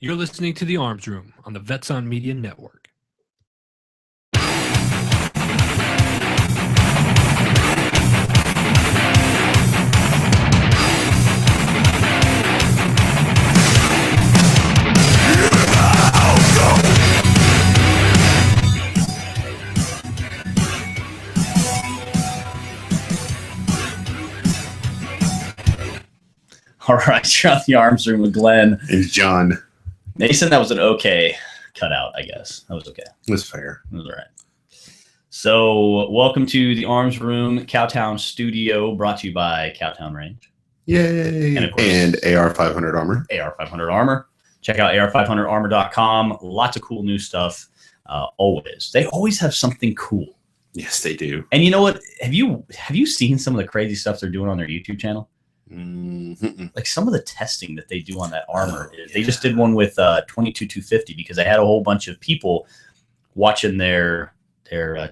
You're listening to The Arms Room on the Vets on Media Network. All right, you're on The Arms Room with Glenn. It's John. Mason, that was an okay cutout, I guess. That was okay. It was fair. It was all right. So, welcome to The Arms Room, Cowtown Studio, brought to you by Cowtown Range. Yay. And, of course, AR 500 Armor. AR 500 Armor. Check out ar500armor.com. Lots of cool new stuff, always. They always have something cool. Yes, they do. And you know what? Have you seen some of the crazy stuff they're doing on their YouTube channel? Mm-hmm. Like some of the testing that they do on that armor. They just did one with 22-250 because they had a whole bunch of people watching their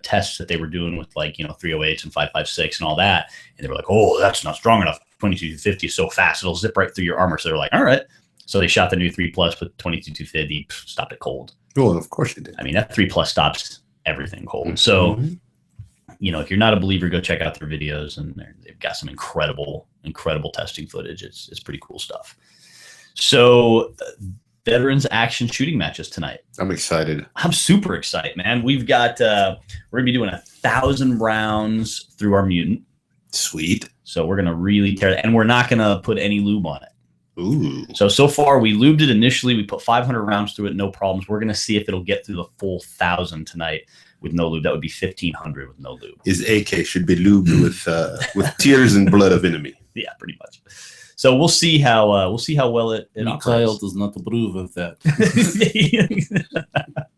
tests that they were doing with 308s and 5.56 and all that, and they were like, oh, that's not strong enough. 22-250 is so fast it'll zip right through your armor. So they're like, all right, so they shot the new 3 Plus with 22-250, stopped it cold. Well, of course they did. I mean, that 3 Plus stops everything cold. Mm-hmm. So if you're not a believer, go check out their videos, and they've got some incredible testing footage. It's pretty cool stuff. So veterans action shooting matches tonight. I'm excited. I'm super excited, man. We've got we're gonna be doing 1,000 rounds through our mutant. Sweet. So we're gonna really tear that, and we're not gonna put any lube on it. Ooh. So far we lubed it initially. We put 500 rounds through it, no problems. We're gonna see if it'll get through the full 1,000 tonight with no lube. That would be 1,500 with no lube. His AK should be lubed with tears and blood of enemy. Yeah, pretty much. So we'll see how well it Mikhail does not approve of that.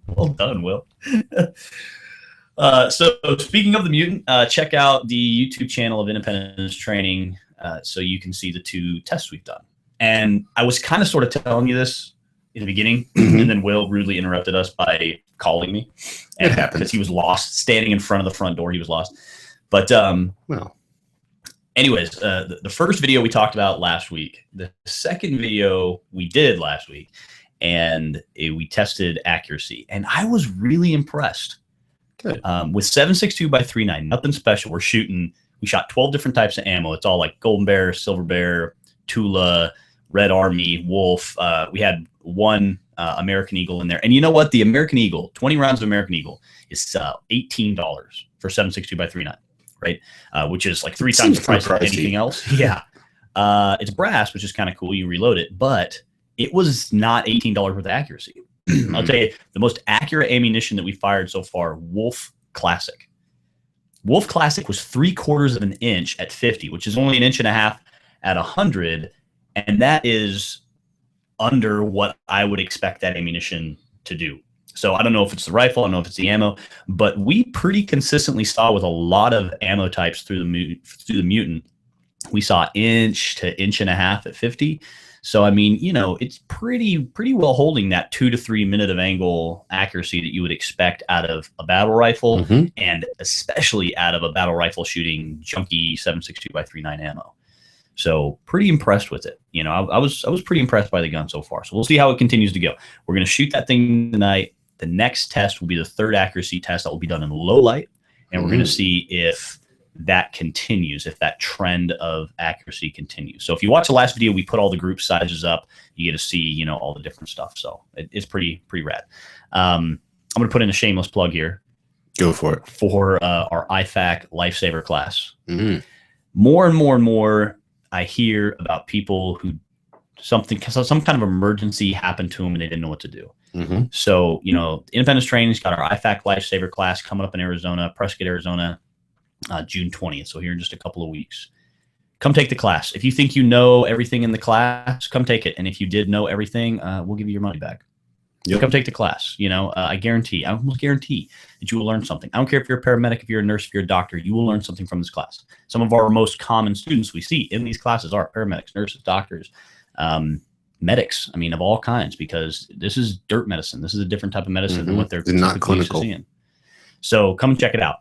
Well done, Will. So speaking of the mutant, check out the YouTube channel of Independence Training so you can see the 2 tests we've done. And I was kind of sort of telling you this in the beginning, and then Will rudely interrupted us by calling me. It happened because he was lost, standing in front of the front door. He was lost. But anyways, the first video we talked about last week, the second video we did last week, and we tested accuracy, and I was really impressed. Good. With 7.62 by 3.9, nothing special. We shot 12 different types of ammo. It's all like Golden Bear, Silver Bear, Tula, Red Army, Wolf. We had one American Eagle in there, and you know what? The American Eagle, 20 rounds of American Eagle, is $18 for 7.62 by 3.9. Right, which is like 3 times the price of anything else. Yeah, it's brass, which is kind of cool. You reload it, but it was not $18 worth of accuracy. I'll tell you, the most accurate ammunition that we fired so far, Wolf Classic. Wolf Classic was 3/4 of an inch at 50, which is only 1.5 inches at 100, and that is under what I would expect that ammunition to do. So I don't know if it's the rifle, I don't know if it's the ammo, but we pretty consistently saw with a lot of ammo types through the mutant, we saw 1 inch to 1.5 inches at 50. So I mean, it's pretty well holding that 2 to 3 minute of angle accuracy that you would expect out of a battle rifle, and especially out of a battle rifle shooting junky 7.62 by 3.9 ammo. So pretty impressed with it. I was pretty impressed by the gun so far. So we'll see how it continues to go. We're gonna shoot that thing tonight. The next test will be the 3rd accuracy test that will be done in low light, and we're going to see if that continues, if that trend of accuracy continues. So if you watch the last video, we put all the group sizes up. You get to see, all the different stuff. So it's pretty rad. I'm going to put in a shameless plug here. Go for it. For our IFAC Lifesaver class. More and more, I hear about people who some kind of emergency happened to them and they didn't know what to do. So, Independence Training's got our IFAC Lifesaver class coming up in Arizona, Prescott, Arizona, June 20th. So here in just a couple of weeks. Come take the class. If you think you know everything in the class, come take it. And if you did know everything, we'll give you your money back. Yep. Come take the class. I almost guarantee that you will learn something. I don't care if you're a paramedic, if you're a nurse, if you're a doctor, you will learn something from this class. Some of our most common students we see in these classes are paramedics, nurses, doctors, medics, of all kinds, because this is dirt medicine. This is a different type of medicine than what they're not clinical. Seeing. So come check it out.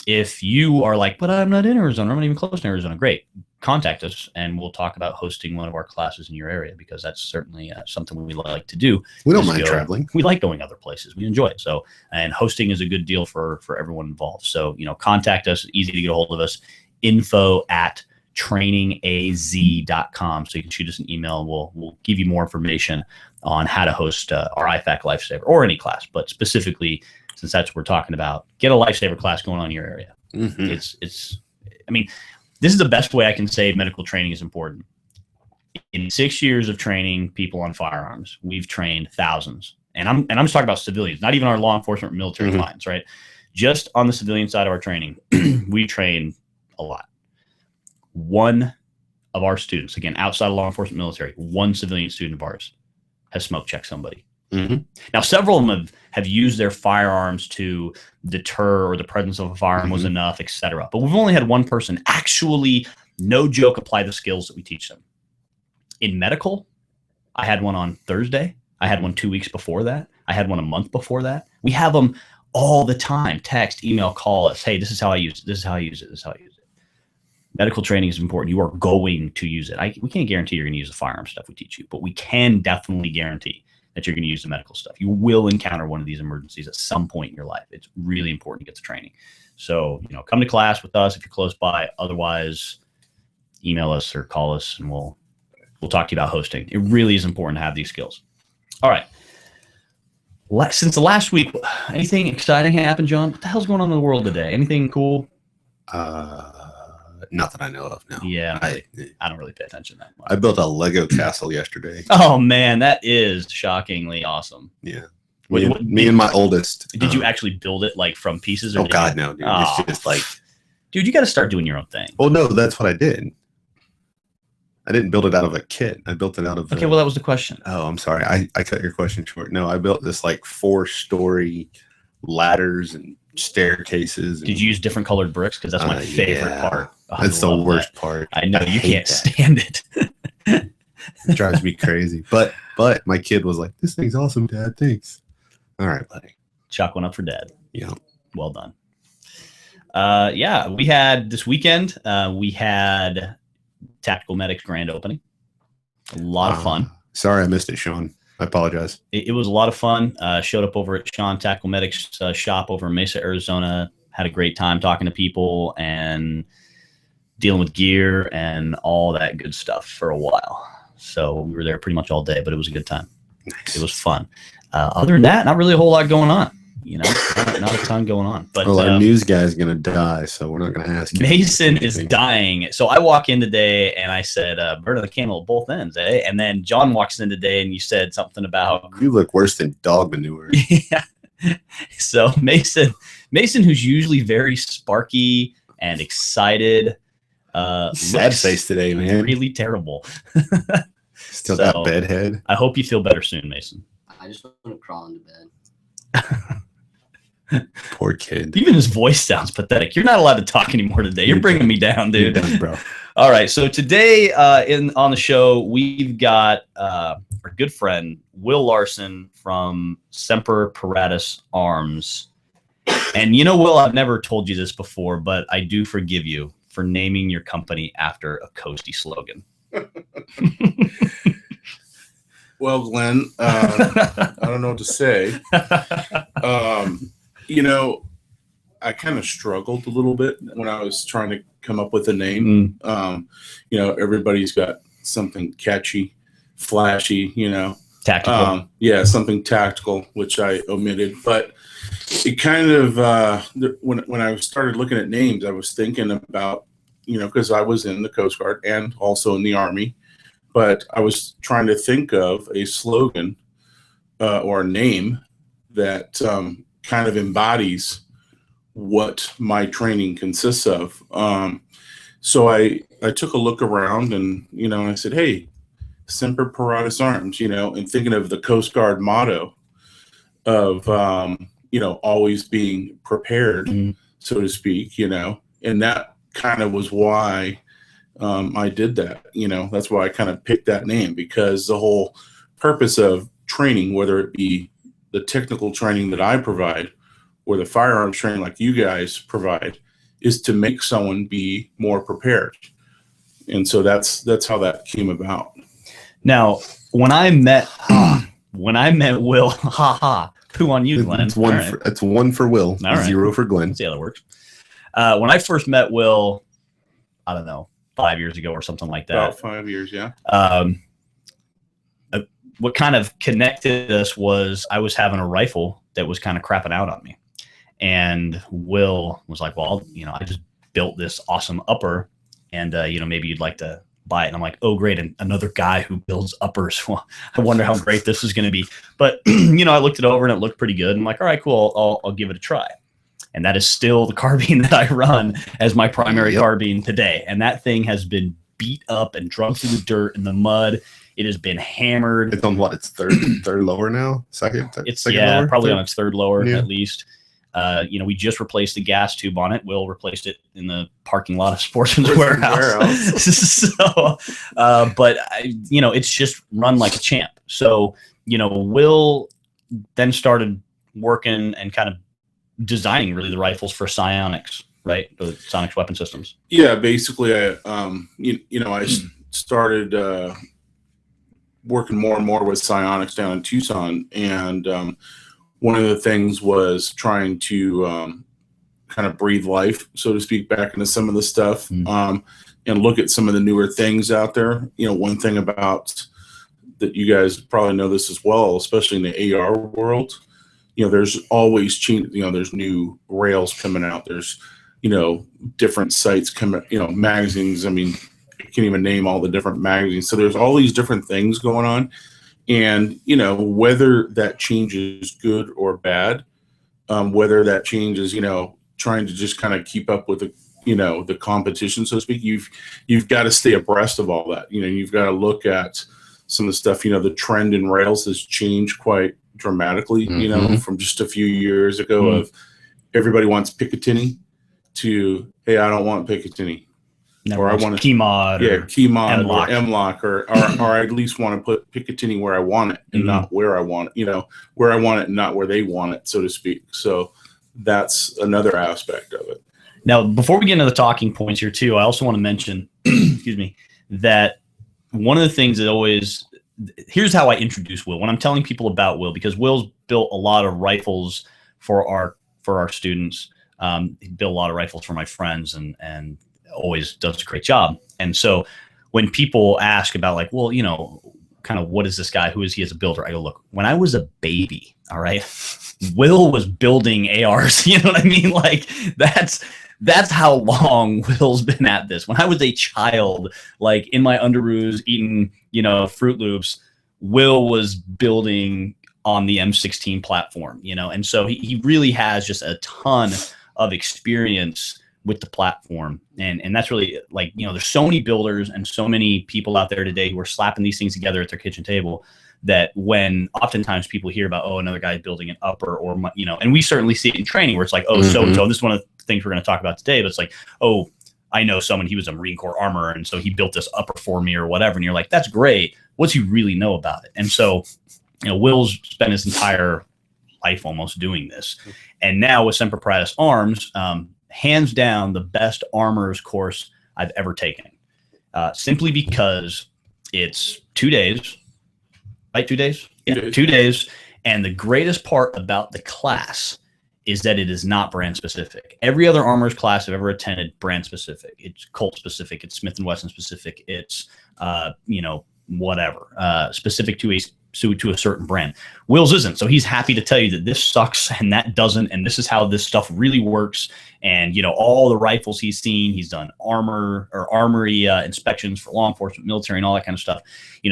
If you are like, but I'm not in Arizona, I'm not even close to Arizona, great. contact us and we'll talk about hosting one of our classes in your area, because that's certainly something we like to do. We don't mind traveling. We like going other places. We enjoy it. So, and hosting is a good deal for everyone involved. So, contact us. Easy to get a hold of us. info@trainingaz.com. So you can shoot us an email and we'll give you more information on how to host our IFAC Lifesaver or any class, but specifically, since that's what we're talking about, get a Lifesaver class going on in your area. Mm-hmm. This is the best way I can say medical training is important. In 6 years of training people on firearms, we've trained thousands. And I'm just talking about civilians, not even our law enforcement or military clients, right? Just on the civilian side of our training, we train a lot. One of our students, again, outside of law enforcement military, one civilian student of ours has smoke checked somebody. Mm-hmm. Now, several of them have used their firearms to deter, or the presence of a firearm was enough, etc. But we've only had one person actually, no joke, apply the skills that we teach them. In medical, I had one on Thursday. I had one 2 weeks before that. I had one a month before that. We have them all the time. Text, email, call us. Hey, this is how I use it. This is how I use it. This is how I use it. Medical training is important. You are going to use it. We can't guarantee you're going to use the firearm stuff we teach you, but we can definitely guarantee that you're going to use the medical stuff. You will encounter one of these emergencies at some point in your life. It's really important to get the training. So, come to class with us if you're close by. Otherwise, email us or call us and we'll talk to you about hosting. It really is important to have these skills. All right. Since the last week, anything exciting happened, John? What the hell's going on in the world today? Anything cool? Not that I know of, no. Yeah, I don't really pay attention that much. I built a Lego castle yesterday. Oh, man, that is shockingly awesome. Yeah. Me and my oldest. Did you actually build it like from pieces? Oh, God, no, dude. It's just like... Dude, you got to start doing your own thing. Oh, no, that's what I did. I didn't build it out of a kit. I built it out of... Okay, well, that was the question. Oh, I'm sorry. I cut your question short. No, I built this like 4-story ladders and staircases. Did you use different colored bricks? Because that's my favorite part. Oh, that's the worst part. I know. You can't stand it. It drives me crazy. But my kid was like, this thing's awesome, Dad. Thanks. All right, buddy. Chalk one up for Dad. Yeah. Well done. We had this weekend, we had Tactical Medics grand opening. A lot of fun. Sorry I missed it, Sean. I apologize. It was a lot of fun. Showed up over at Sean Tactical Medics shop over in Mesa, Arizona. Had a great time talking to people and dealing with gear and all that good stuff for a while. So we were there pretty much all day, but it was a good time. Nice. It was fun. Other than that, not really a whole lot going on. Not a ton going on. But our news guy is going to die, so we're not going to ask him. Mason is dying. So I walk in today and I said, burn the candle at both ends, eh? And then John walks in today and you said something about... You look worse than dog manure. Yeah. So Mason, who's usually very sparky and excited, sad face today, man. Really terrible. Still got bedhead. I hope you feel better soon, Mason. I just want to crawl into bed. Poor kid. Even his voice sounds pathetic. You're not allowed to talk anymore today. You're bringing me down, dude. You're done, bro. All right. So today on the show, we've got our good friend, Will Larson from Semper Paratus Arms. And Will, I've never told you this before, but I do forgive you for naming your company after a Coastie slogan. Well, Glenn, I don't know what to say. I kind of struggled a little bit when I was trying to come up with a name. Everybody's got something catchy, flashy, Tactical. Something tactical, which I omitted. But it kind of, when I started looking at names, I was thinking about, because I was in the Coast Guard and also in the Army. But I was trying to think of a slogan or a name that kind of embodies what my training consists of. So I took a look around and, I said, hey, Semper Paratus Arms, and thinking of the Coast Guard motto of, always being prepared, so to speak, and that kind of was why I did that. That's why I kind of picked that name, because the whole purpose of training, whether it be the technical training that I provide or the firearms training like you guys provide, is to make someone be more prepared. And so that's how that came about. Now, when I met Will, poo on you, Glenn. It's one. All right. It's one for Will, All right. 0 for Glenn. Let's see how that works. When I first met Will, I don't know, 5 years ago or something like that. About 5 years, yeah. What kind of connected us was I was having a rifle that was kind of crapping out on me. And Will was like, well, I just built this awesome upper and, maybe you'd like to buy it. And I'm like, oh, great. And another guy who builds uppers. Well, I wonder how great this is going to be. But, I looked it over and it looked pretty good. I'm like, all right, cool. I'll give it a try. And that is still the carbine that I run as my primary carbine today. And that thing has been beat up and drunk through the dirt and the mud. It has been hammered. It's on what? It's third lower now? Second Probably lower? on its third lower at least. Yeah. We just replaced the gas tube on it. Will replaced it in the parking lot of Sportsman's Warehouse. So, but it's just run like a champ. So, Will then started working and kind of designing really the rifles for psionics, right? The psionics weapon systems. Yeah, basically, I started working more and more with psionics down in Tucson, and one of the things was trying to kind of breathe life, so to speak, back into some of the stuff, and look at some of the newer things out there. One thing about that, you guys probably know this as well, especially in the AR world. There's always change. There's new rails coming out. There's different sites coming. Magazines. I mean, I can't even name all the different magazines. So there's all these different things going on. And, whether that change is good or bad, whether that change is, trying to just kind of keep up with the competition, so to speak, you've got to stay abreast of all that. You've got to look at some of the stuff, the trend in rails has changed quite dramatically, from just a few years ago of everybody wants Picatinny to, hey, I don't want Picatinny. Or I want key mod, key mod, M-lock. or M-lock, or I at least want to put Picatinny where I want it and not where I want it, where I want it and not where they want it, so to speak. So that's another aspect of it. Now, before we get into the talking points here too, I also want to mention, excuse me, that one of the things that here's how I introduce Will when I'm telling people about Will, because Will's built a lot of rifles for our students. He built a lot of rifles for my friends and always does a great job. And so when people ask about like, well, kind of what is this guy? Who is he as a builder? I go, look, when I was a baby, all right, Will was building ARs. You know what I mean? Like that's how long Will's been at this. When I was a child, like in my underoos eating, Fruit Loops, Will was building on the M16 platform, and so he really has just a ton of experience with the platform. And that's really like, there's so many builders and so many people out there today who are slapping these things together at their kitchen table that when oftentimes people hear about, oh, another guy building an upper or, and we certainly see it in training where it's like, oh, so-and-so, this is one of the things we're going to talk about today, but it's like, oh, I know someone, he was a Marine Corps armorer, and so he built this upper for me or whatever. And you're like, that's great. What's he really know about it? And so, Will's spent his entire life almost doing this. And now with Semper Paratus Arms, hands down the best armorers course I've ever taken, simply because it's 2 days, right? 2 days? Yeah, 2 days. And the greatest part about the class is that it is not brand specific. Every other armorers class I've ever attended, brand specific. It's Colt specific. It's Smith & Wesson specific. It's, whatever, specific to a certain brand. Will's isn't. So he's happy to tell you that this sucks and that doesn't, and this is how this stuff really works. And, all the rifles he's seen, he's done armory inspections for law enforcement, military, and all that kind of stuff.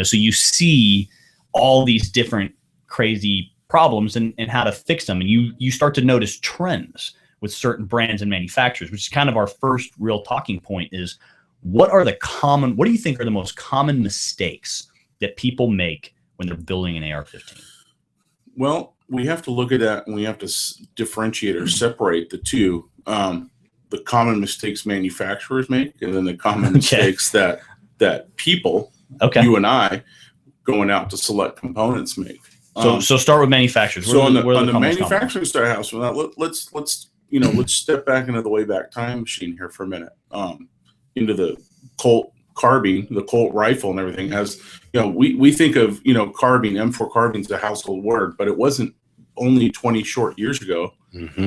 So you see all these different crazy problems and how to fix them. And you start to notice trends with certain brands and manufacturers, which is kind of our first real talking point is what do you think are the most common mistakes that people make when they're building an AR-15? Well, we have to look at that and we have to differentiate or separate the two. The common mistakes manufacturers make, and then the common mistakes that people, you and I, going out to select components make. So start with manufacturers. So on the manufacturing side of house, let's step back into the Wayback Time Machine here for a minute. Into the Colt carbine, the Colt rifle and everything has, we think of, carbine, M4 carbine is a household word, but it wasn't only 20 short years ago,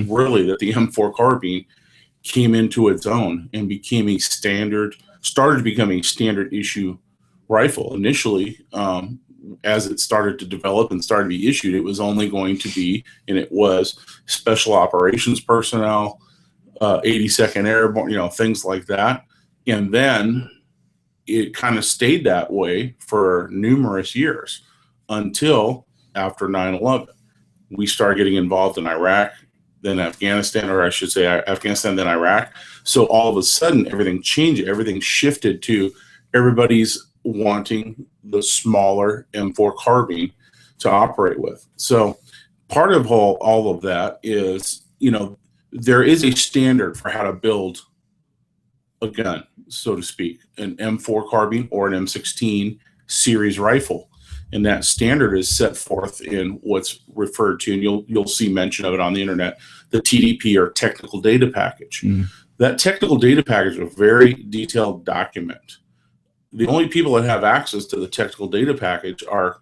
really, that the M4 carbine came into its own and started becoming a standard issue rifle. Initially, as it started to develop and started to be issued, it was only going to be, and it was, special operations personnel, 82nd Airborne, things like that. And then it kind of stayed that way for numerous years until after 9/11. We started getting involved in Iraq, then Afghanistan, or I should say Afghanistan, then Iraq. So all of a sudden, everything changed. Everything shifted to everybody's wanting the smaller M4 carbine to operate with. So part of all of that is, there is a standard for how to build a gun, so to speak, an M4 carbine or an M16 series rifle. And that standard is set forth in what's referred to, and you'll see mention of it on the internet, the TDP, or technical data package. That technical data package is a very detailed document. The only people that have access to the technical data package are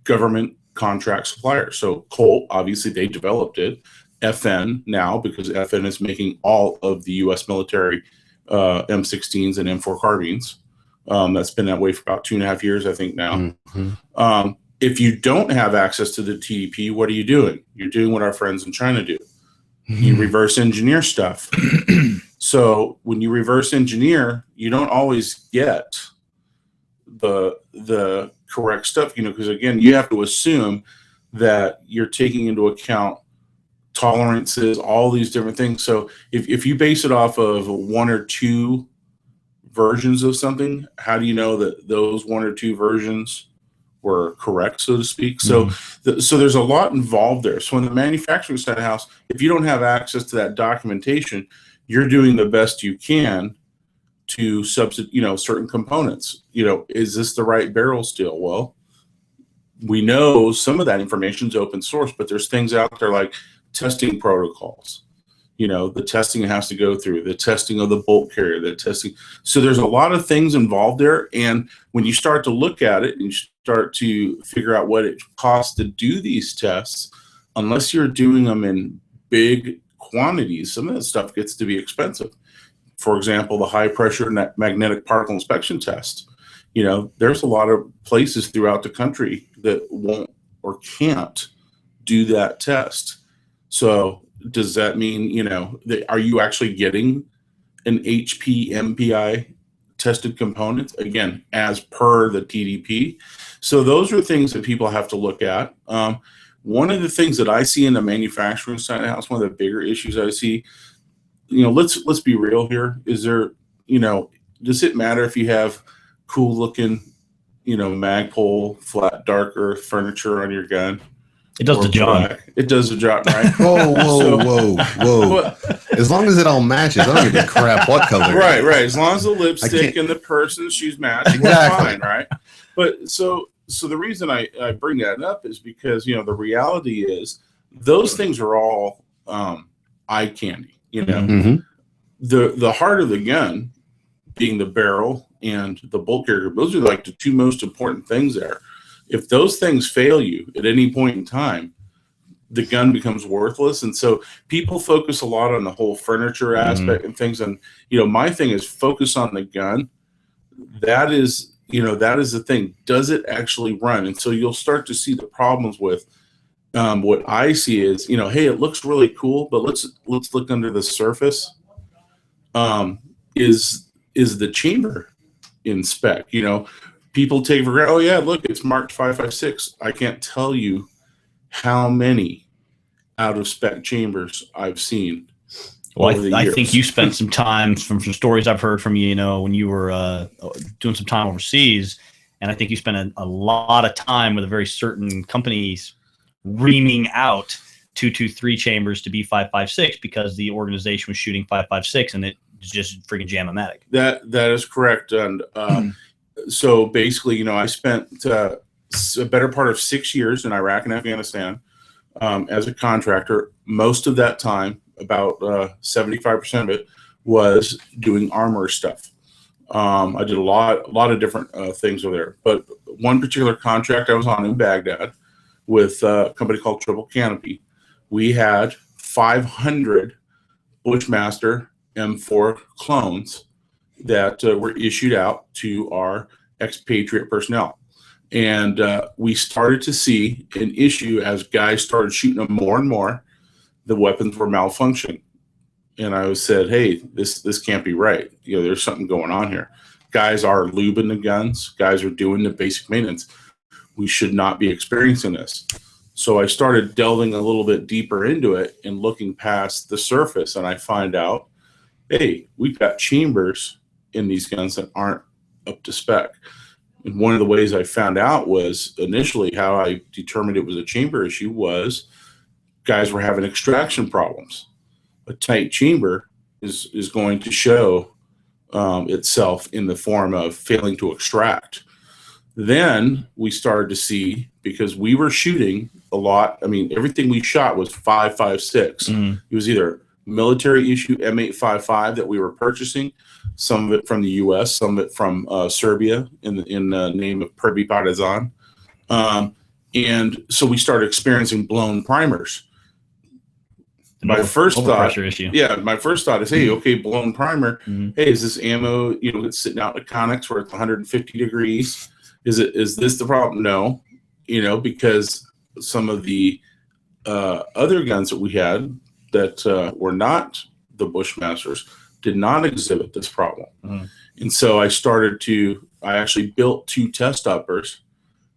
government contract suppliers. So Colt, obviously, they developed it. FN now, because FN is making all of the U.S. military M16s and M4 carbines. That's been that way for about 2.5 years, I think now. If you don't have access to the TDP, what are you doing? You're doing what our friends in China do. You reverse engineer stuff. So when you reverse engineer, you don't always get the correct stuff, because again, you have to assume that you're taking into account tolerances, all these different things. So if you base it off of 1 or 2 versions of something, how do you know that those 1 or 2 versions were correct, so to speak? So so there's a lot involved there. So in the manufacturing side of the house, if you don't have access to that documentation, you're doing the best you can to substitute, certain components. Is this the right barrel steel? Well, we know some of that information is open source, but there's things out there like testing protocols. The testing it has to go through, the testing of the bolt carrier, the testing. So there's a lot of things involved there. And when you start to look at it and you start to figure out what it costs to do these tests, unless you're doing them in big quantities, some of that stuff gets to be expensive. For example, the high pressure magnetic particle inspection test. There's a lot of places throughout the country that won't or can't do that test. So does that mean, are you actually getting an HP MPI tested component, again, as per the TDP? So those are things that people have to look at. One of the things that I see in the manufacturing side of the house, one of the bigger issues I see, let's be real here. Is there, does it matter if you have cool looking, Magpul, flat, dark earth furniture on your gun? It does the job. It does the job, right? Whoa. As long as it all matches, I don't give a crap what color. Right. As long as the lipstick and the person's shoes match, exactly. Fine, right? But so the reason I bring that up is because, the reality is those things are all eye candy. The heart of the gun being the barrel and the bolt carrier, those are like the 2 most important things there. If those things fail you at any point in time, the gun becomes worthless. And so people focus a lot on the whole furniture aspect and things. And, my thing is focus on the gun. That is the thing. Does it actually run? And so you'll start to see the problems with what I see is, hey, it looks really cool, but let's look under the surface. Is the chamber in spec? People take for granted, oh yeah, look, it's marked 5.56. I can't tell you how many out of spec chambers I've seen. Well, I think you spent some time from stories I've heard from you, when you were doing some time overseas, and I think you spent a lot of time with a very certain companies reaming out 223 chambers to be 5.56 because the organization was shooting 5.56 and it just freaking jam-o-matic. That is correct. And so basically, I spent a better part of 6 years in Iraq and Afghanistan as a contractor. Most of that time, about 75% of it, was doing armor stuff. I did a lot of different things over there. But one particular contract I was on in Baghdad with a company called Triple Canopy, we had 500 Bushmaster M4 clones that were issued out to our expatriate personnel. And we started to see an issue as guys started shooting them more and more. The weapons were malfunctioning. And I said, hey, this can't be right. You know, there's something going on here. Guys are lubing the guns. Guys are doing the basic maintenance. We should not be experiencing this. So I started delving a little bit deeper into it and looking past the surface. And I find out, hey, we've got chambers in these guns that aren't up to spec. And one of the ways I found out was initially how I determined it was a chamber issue was guys were having extraction problems. A tight chamber is going to show itself in the form of failing to extract. Then we started to see, because we were shooting a lot, I mean, everything we shot was 5.56. It was either military issue M855 that we were purchasing, some of it from the U.S., some of it from Serbia in the name of Prvi Partizan. And so we started experiencing blown primers. My first thought is, hey, okay, blown primer. Hey, is this ammo, you know, it's sitting out in the Conex where it's 150 degrees? Is this the problem? No, you know, because some of the other guns that we had that were not the Bushmasters did not exhibit this problem. And so I actually built 2 test uppers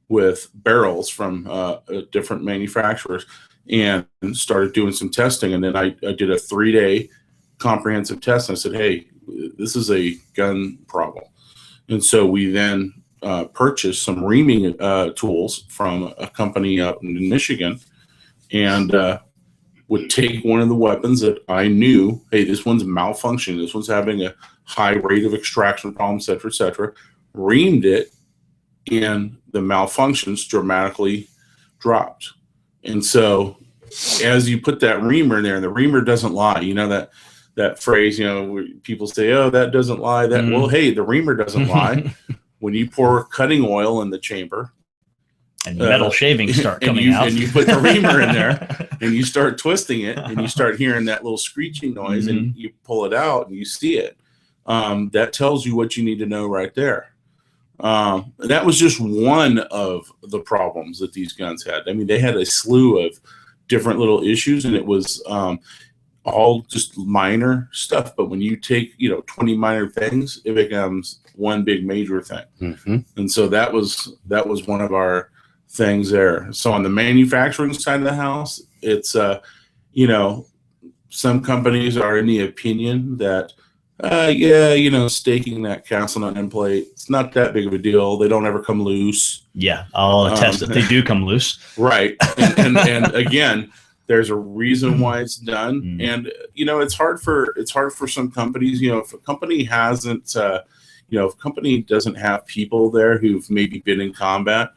with barrels from different manufacturers and started doing some testing. And then I did a 3-day comprehensive test. And I said, hey, this is a gun problem. And so we then purchased some reaming tools from a company up in Michigan, and would take one of the weapons that I knew, hey, this one's malfunctioning, this one's having a high rate of extraction problem, et cetera, reamed it, and the malfunctions dramatically dropped. And so as you put that reamer in there, and the reamer doesn't lie, you know, that phrase, you know, where people say, oh, that doesn't lie. Well, hey, the reamer doesn't lie. When you pour cutting oil in the chamber, and metal shavings start coming out, and you put the reamer in there, and you start twisting it, and you start hearing that little screeching noise, and you pull it out, and you see it. That tells you what you need to know right there. That was just one of the problems that these guns had. I mean, they had a slew of different little issues, and it was all just minor stuff. But when you take, you know, 20 minor things, it becomes one big major thing. And so that was one of our things there. So on the manufacturing side of the house, it's you know, some companies are in the opinion that yeah, you know, staking that castle nut end plate, it's not that big of a deal. They don't ever come loose. Yeah, I'll attest that they do come loose. Right. And again, there's a reason why it's done. And you know, it's hard for some companies, you know, if a company hasn't you know, if a company doesn't have people there who've maybe been in combat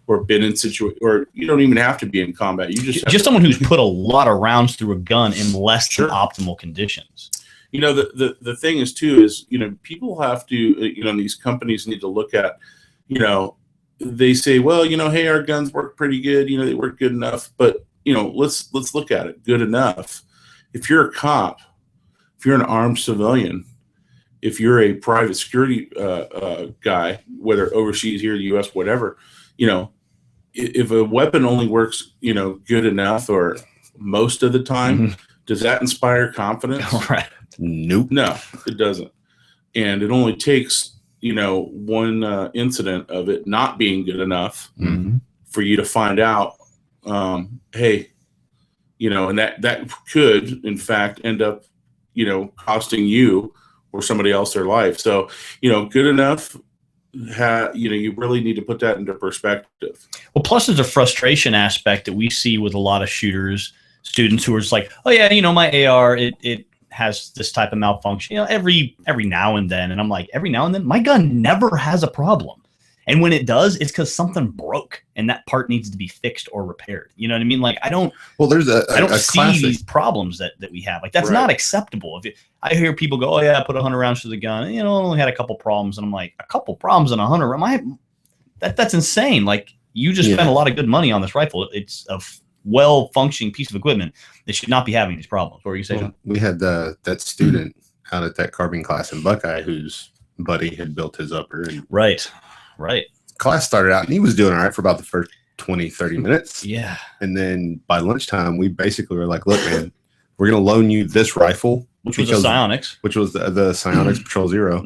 or been in or you don't even have to be in combat. You just someone who's put a lot of rounds through a gun in less than optimal conditions. You know, the thing is too is, you know, people have to, you know, these companies need to look at, you know, they say, well, you know, hey, our guns work pretty good, you know, they work good enough, but you know, let's look at it. Good enough. If you're a cop, if you're an armed civilian, if you're a private security guy, whether overseas, here in the U.S., whatever, you know, if a weapon only works, you know, good enough or most of the time, does that inspire confidence? Right. Nope. No, it doesn't. And it only takes, you know, one incident of it not being good enough for you to find out, hey, you know, and that could, in fact, end up, you know, costing you or somebody else their life. So, you know, good enough, you know, you really need to put that into perspective. Well, plus there's a frustration aspect that we see with a lot of shooters, students who are just like, oh yeah, you know, my AR, it has this type of malfunction, you know, every now and then. And I'm like, every now and then, my gun never has a problem. And when it does, it's because something broke and that part needs to be fixed or repaired. You know what I mean? Like, I don't see classic. these problems that we have. Like, that's Right. not acceptable. I hear people go, oh yeah, I put 100 rounds to the gun. You know, I only had a couple problems. And I'm like, a couple problems in 100? That's insane. Like, you just spent a lot of good money on this rifle. It's a well-functioning piece of equipment. They should not be having these problems. What were you saying, John? We had that student out at that carbine class in Buckeye whose buddy had built his upper. And Right. class started out and he was doing all right for about the first 20, 30 minutes. Yeah. And then by lunchtime, we basically were like, look, man, we're going to loan you this rifle. Which was a Psionics. Which was the Psionics Patrol Zero.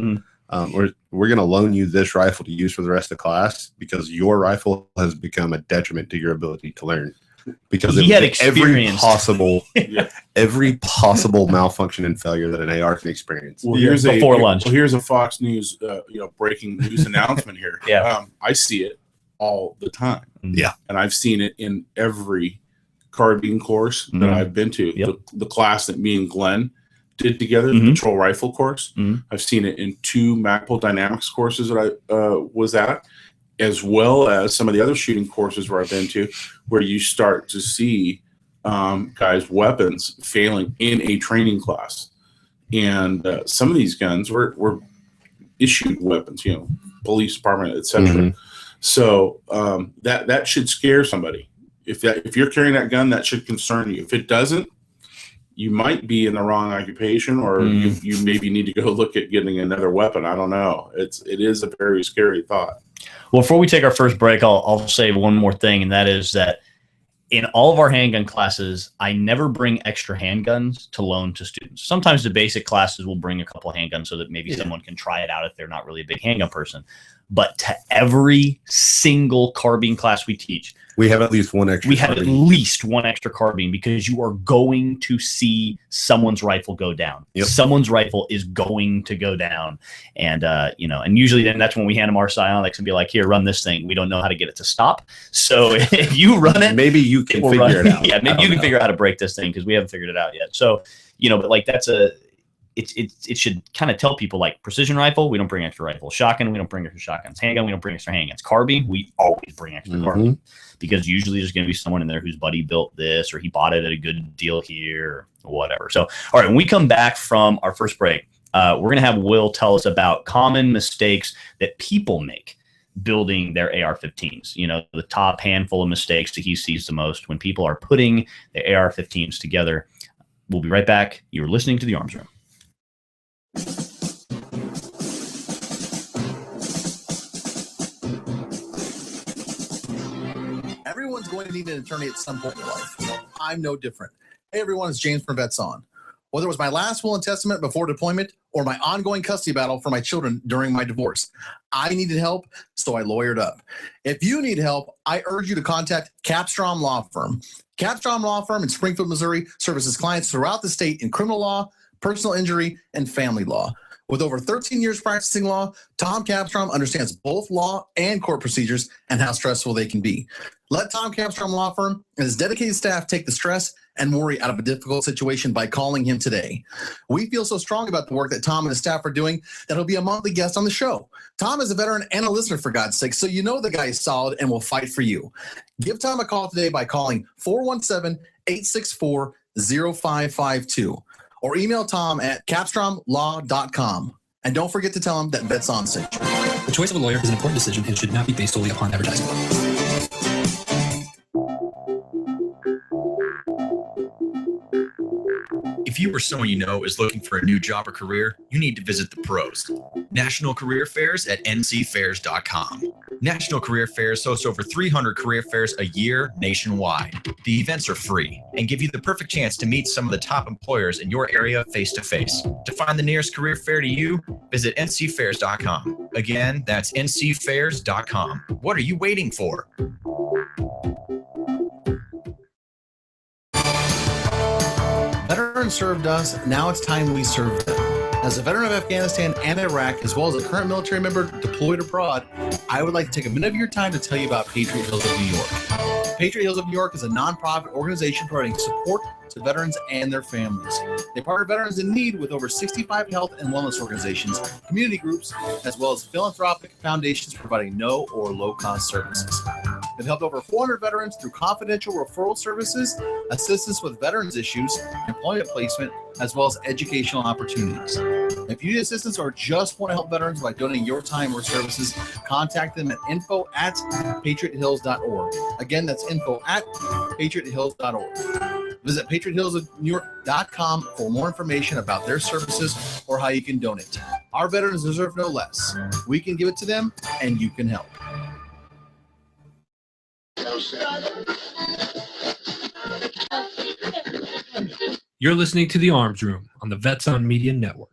We're going to loan you this rifle to use for the rest of class because your rifle has become a detriment to your ability to learn. Because He had experience. every possible malfunction and failure that an AR can experience. Well, lunch. Well, here's a Fox News, breaking news announcement here. Yeah. I see it all the time. Yeah. And I've seen it in every carbine course that I've been to. Yep. The class that me and Glenn did together, the patrol rifle course. I've seen it in 2 Magpul Dynamics courses that I was at, as well as some of the other shooting courses where I've been to, where you start to see guys' weapons failing in a training class. And some of these guns were issued weapons, police department, etc. So that should scare somebody. If you're carrying that gun, that should concern you. If it doesn't, you might be in the wrong occupation, or you maybe need to go look at getting another weapon. I don't know. It is a very scary thought. Well, before we take our first break, I'll say one more thing, and that is that in all of our handgun classes, I never bring extra handguns to loan to students. Sometimes the basic classes will bring a couple of handguns so that maybe someone can try it out if they're not really a big handgun person. But to every single carbine class we teach, we have at least one extra. We have at least one extra carbine because you are going to see someone's rifle go down. Yep. Someone's rifle is going to go down. And, and usually then that's when we hand them our psionics and be like, here, run this thing. We don't know how to get it to stop. So if you run it, maybe you can figure it out. Yeah, maybe you can figure out how to break this thing because we haven't figured it out yet. So, but like it should kind of tell people, like, precision rifle, we don't bring extra rifle. Shotgun, we don't bring extra shotguns. Handgun, we don't bring extra handguns. Carbine, we always bring extra carbine because usually there's going to be someone in there whose buddy built this or he bought it at a good deal here or whatever. So, all right, when we come back from our first break, we're going to have Will tell us about common mistakes that people make building their AR-15s. The top handful of mistakes that he sees the most when people are putting the AR-15s together. We'll be right back. You're listening to The Arms Room. Everyone's going to need an attorney at some point in life. I'm no different. Hey everyone, it's James from Vets On. Whether it was my last will and testament before deployment or my ongoing custody battle for my children during my divorce, I needed help, so I lawyered up. If you need help, I urge you to contact Capstrom Law Firm. Capstrom Law Firm in Springfield, Missouri services clients throughout the state in criminal law, personal injury, and family law. With over 13 years practicing law, Tom Capstrom understands both law and court procedures and how stressful they can be. Let Tom Capstrom Law Firm and his dedicated staff take the stress and worry out of a difficult situation by calling him today. We feel so strong about the work that Tom and his staff are doing that he'll be a monthly guest on the show. Tom is a veteran and a listener, for God's sake, so you know the guy is solid and will fight for you. Give Tom a call today by calling 417-864-0552 or email Tom at capstromlaw.com. And don't forget to tell him that Vets On sent you. The choice of a lawyer is an important decision and should not be based solely upon advertising. If you or someone you know is looking for a new job or career, you need to visit the pros. National Career Fairs at ncfairs.com. National Career Fairs hosts over 300 career fairs a year nationwide. The events are free and give you the perfect chance to meet some of the top employers in your area face-to-face. To find the nearest career fair to you, visit ncfairs.com. Again, that's ncfairs.com. What are you waiting for? Veterans served us, now it's time we serve them. As a veteran of Afghanistan and Iraq, as well as a current military member deployed abroad, I would like to take a minute of your time to tell you about Patriot Hills of New York. Patriot Hills of New York is a nonprofit organization providing support to veterans and their families. They partner veterans in need with over 65 health and wellness organizations, community groups, as well as philanthropic foundations providing no or low-cost services. They've helped over 400 veterans through confidential referral services, assistance with veterans issues, employment placement, as well as educational opportunities. If you need assistance or just want to help veterans by donating your time or services, contact them at info@patriothills.org. Again, that's info@patriothills.org. Visit patriothillsofnewyork.com for more information about their services or how you can donate. Our veterans deserve no less. We can give it to them, and you can help. You're listening to The Arms Room on the Vets on Media Network.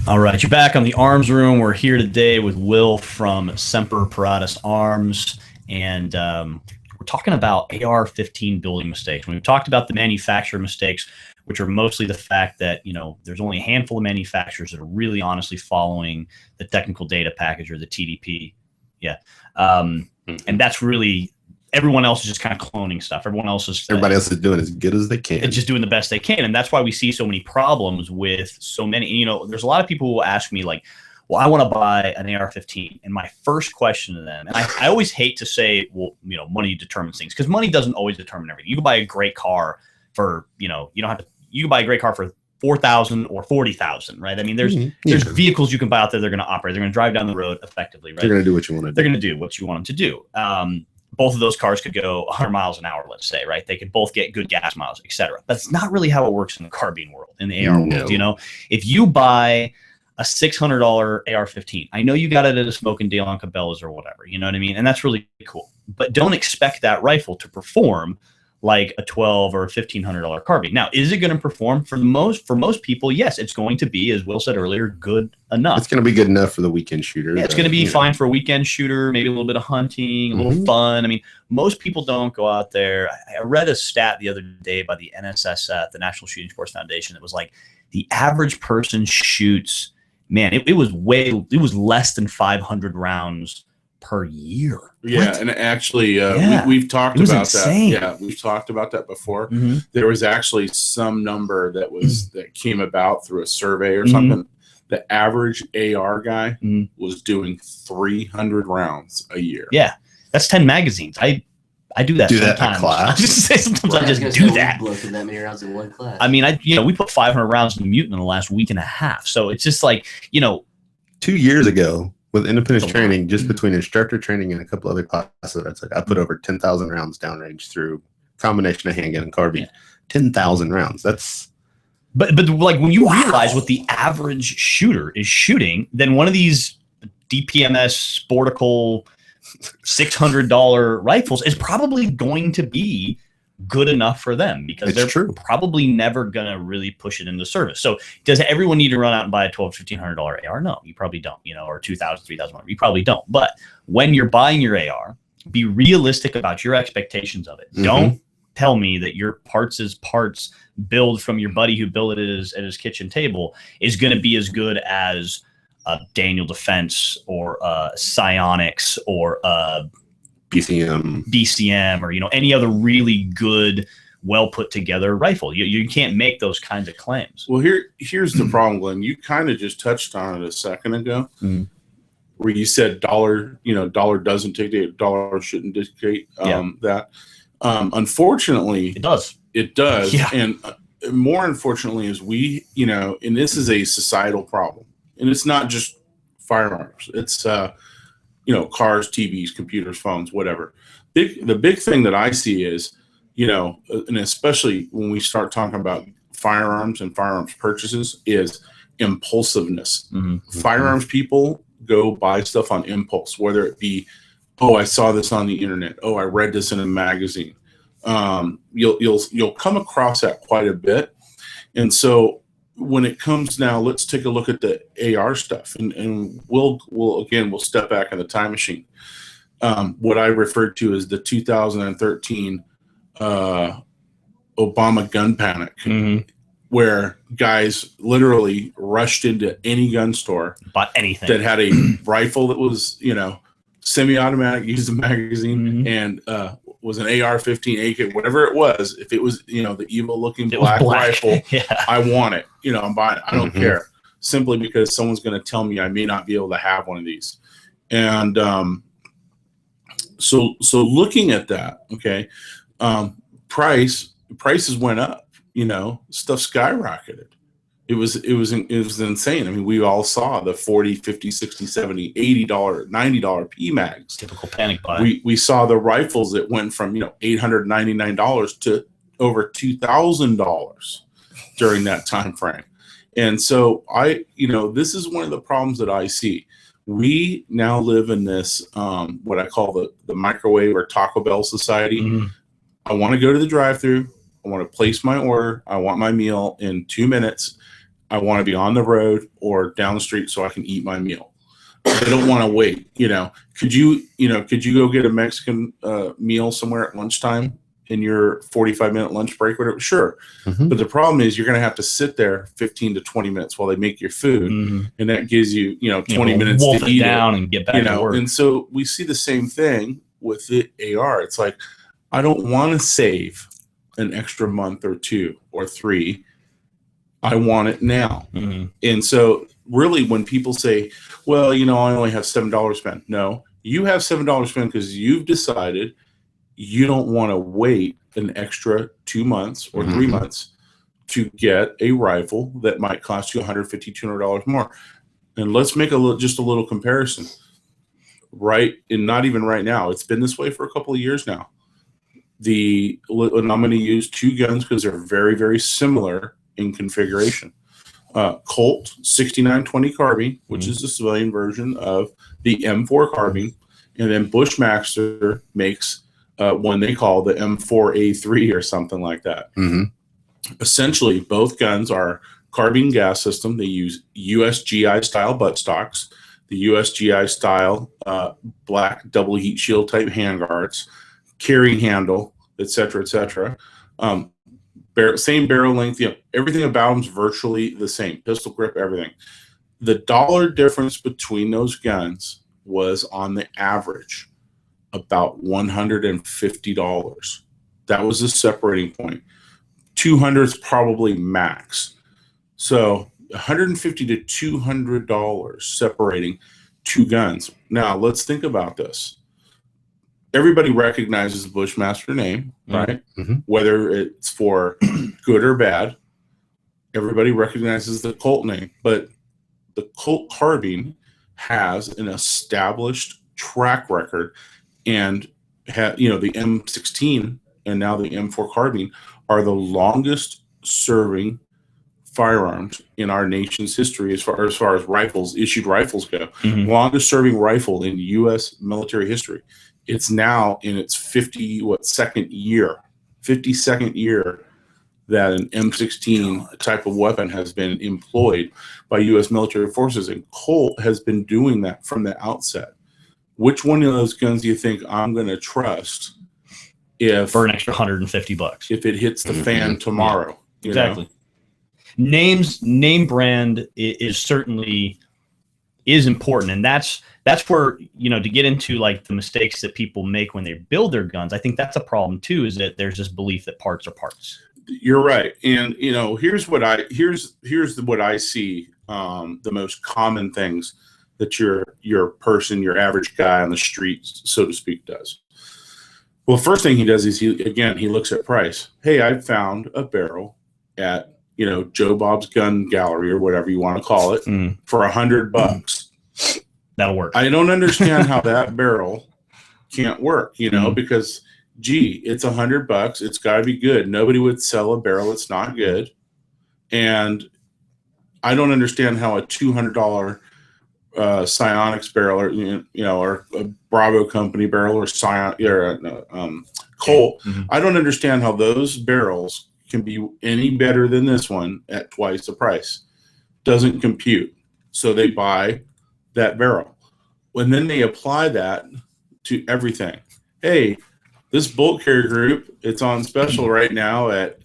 All right, you're back on the Arms Room. We're here today with Will from Semper Paratus Arms, and we're talking about AR-15 building mistakes. We've talked about the manufacturer mistakes, which are mostly the fact that, you know, there's only a handful of manufacturers that are really honestly following the technical data package or the TDP. Yeah. And that's really, everyone else is just kind of cloning stuff. Everybody else is doing as good as they can. It's just doing the best they can. And that's why we see so many problems with so many, you know, there's a lot of people who will ask me like, well, I want to buy an AR-15. And my first question to them, and I always hate to say, well, you know, money determines things, because money doesn't always determine everything. You can buy a great car for, you know, you don't have to, you can buy a great car for $4,000 or $40,000, right? I mean, there's vehicles you can buy out there. They're going to operate. They're going to drive down the road effectively, right? They're going to do what you want to do. They're going to do what you want them to do. Both of those cars could go 100 miles an hour, let's say, right? They could both get good gas miles, etc. That's not really how it works in the carbine world, in the AR world. You know, if you buy a $600 AR-15, I know you got it at a smoking deal on Cabela's or whatever, you know what I mean? And that's really cool. But don't expect that rifle to perform like a $1,200 or $1,500 carbine. Now, is it going to perform? For most people, yes, it's going to be, as Will said earlier, good enough. It's going to be good enough for the weekend shooter. Yeah, it's going to be fine for a weekend shooter, maybe a little bit of hunting, a little fun. I mean, most people don't go out there. I read a stat the other day by the NSSF, the National Shooting Sports Foundation. It was like the average person shoots, man, it was less than 500 rounds per year. Yeah, and actually, we've talked about that. Yeah, we've talked about that before. There was actually some number that came about through a survey or something. The average AR guy was doing 300 rounds a year. Yeah, that's 10 magazines. I do that sometimes. That in class. Sometimes I just do that. That many rounds in one class. I mean, we put 500 rounds in the Mutant in the last week and a half. So it's just like, you know, 2 years ago, with independence training, just between instructor training and a couple other classes, I put over 10,000 rounds downrange through combination of handgun and carbine. 10,000 rounds. That's. But like when you realize what the average shooter is shooting, then one of these DPMS Sportical $600 rifles is probably going to be good enough for them, because they're probably never going to really push it into service. So does everyone need to run out and buy a $1,200, $1,500 AR? No, you probably don't, you know, or $2,000, $3,000. You probably don't. But when you're buying your AR, be realistic about your expectations of it. Don't tell me that your parts build from your buddy who built it at his kitchen table is going to be as good as Daniel Defense or Psionics or BCM or, you know, any other really good, well put together rifle. You can't make those kinds of claims. Well, here's the problem, Glenn. You kind of just touched on it a second ago, where you said dollar doesn't dictate, dollar shouldn't dictate that. Unfortunately, it does. Yeah. And more unfortunately is and this is a societal problem, and it's not just firearms. It's cars, TVs, computers, phones, whatever. The big thing that I see is, and especially when we start talking about firearms and firearms purchases, is impulsiveness. Firearms people go buy stuff on impulse, whether it be, oh, I saw this on the internet. Oh, I read this in a magazine. You'll come across that quite a bit. And so when it comes now, let's take a look at the AR stuff, and we'll step back in the time machine. What I referred to as the 2013 Obama gun panic. where guys literally rushed into any gun store Bought anything. that had a rifle that was, semi-automatic, used a magazine, and was an AR-15, AK, whatever it was. If it was, the evil-looking black rifle, Yeah. I want it. I'm buying it. I don't Mhm. care. Simply because someone's going to tell me I may not be able to have one of these. And so looking at that, okay, prices went up. Stuff skyrocketed. It was insane. I mean, we all saw the $40, $50, $60, $70, $80, $90 PMags. Typical panic buy. We saw the rifles that went from $899 to over $2,000 during that time frame. And so this is one of the problems that I see. We now live in this what I call the microwave or Taco Bell society. Mm-hmm. I want to go to the drive-through. I want to place my order. I want my meal in 2 minutes. I want to be on the road or down the street so I can eat my meal. I don't want to wait. Could you go get a Mexican meal somewhere at lunchtime in your 45-minute lunch break, whatever? Sure. Mhm. But the problem is you're going to have to sit there 15 to 20 minutes while they make your food. Mm-hmm. And that gives you, 20 minutes wolf to it eat down it. and get back to work. And so we see the same thing with the AR. It's like, I don't want to save an extra month or 2 or 3. I want it now. Mm-hmm. And so really when people say, well, I only have $7 spent. No, you have $7 spent because you've decided you don't want to wait an extra 2 months or 3 Mhm. months to get a rifle that might cost you $150, $200 more. And let's make just a little comparison. Right. And not even right now. It's been this way for a couple of years now. And I'm going to use 2 guns because they're very, very similar in configuration. Colt 6920 carbine, which is the civilian version of the M4 carbine, and then Bushmaster makes one they call the M4A3 or something like that. Mhm. Essentially, both guns are carbine gas system. They use USGI style buttstocks, the USGI style black double heat shield type handguards, carry handle, etc., etc. Same barrel length, everything about them's virtually the same. Pistol grip, everything. The dollar difference between those guns was on the average about $150. That was the separating point. 200 is probably max. So $150 to $200 separating 2 guns. Now let's think about this. Everybody recognizes the Bushmaster name, right? Mhm. Whether it's for good or bad, everybody recognizes the Colt name. But the Colt carbine has an established track record, and the M16 and now the M4 carbine are the longest serving firearms in our nation's history as far as rifles, issued rifles go. Mhm. Longest serving rifle in U.S. military history. It's now in its 52nd year that an M16 type of weapon has been employed by U.S. military forces, and Colt has been doing that from the outset. Which one of those guns do you think I'm going to trust For an extra $150. if it hits the fan tomorrow? you know? Exactly. Name brand is certainly important, and that's where, to get into like the mistakes that people make when they build their guns. I think that's a problem too, is that there's this belief that parts are parts. You're right, and here's what I see. The most common things that your average guy on the street, so to speak, does. Well, first thing he does is he looks at price. Hey, I found a barrel at Joe Bob's Gun Gallery or whatever you want to call it for $100. That'll work. I don't understand how that barrel can't work, because it's $100. It's got to be good. Nobody would sell a barrel that's not good. And I don't understand how a $200 Psionics barrel or a Bravo Company barrel or Colt. I don't understand how those barrels can be any better than this one at twice the price. Doesn't compute. So they buy that barrel. And then they apply that to everything. Hey, this bolt carrier group, it's on special right now at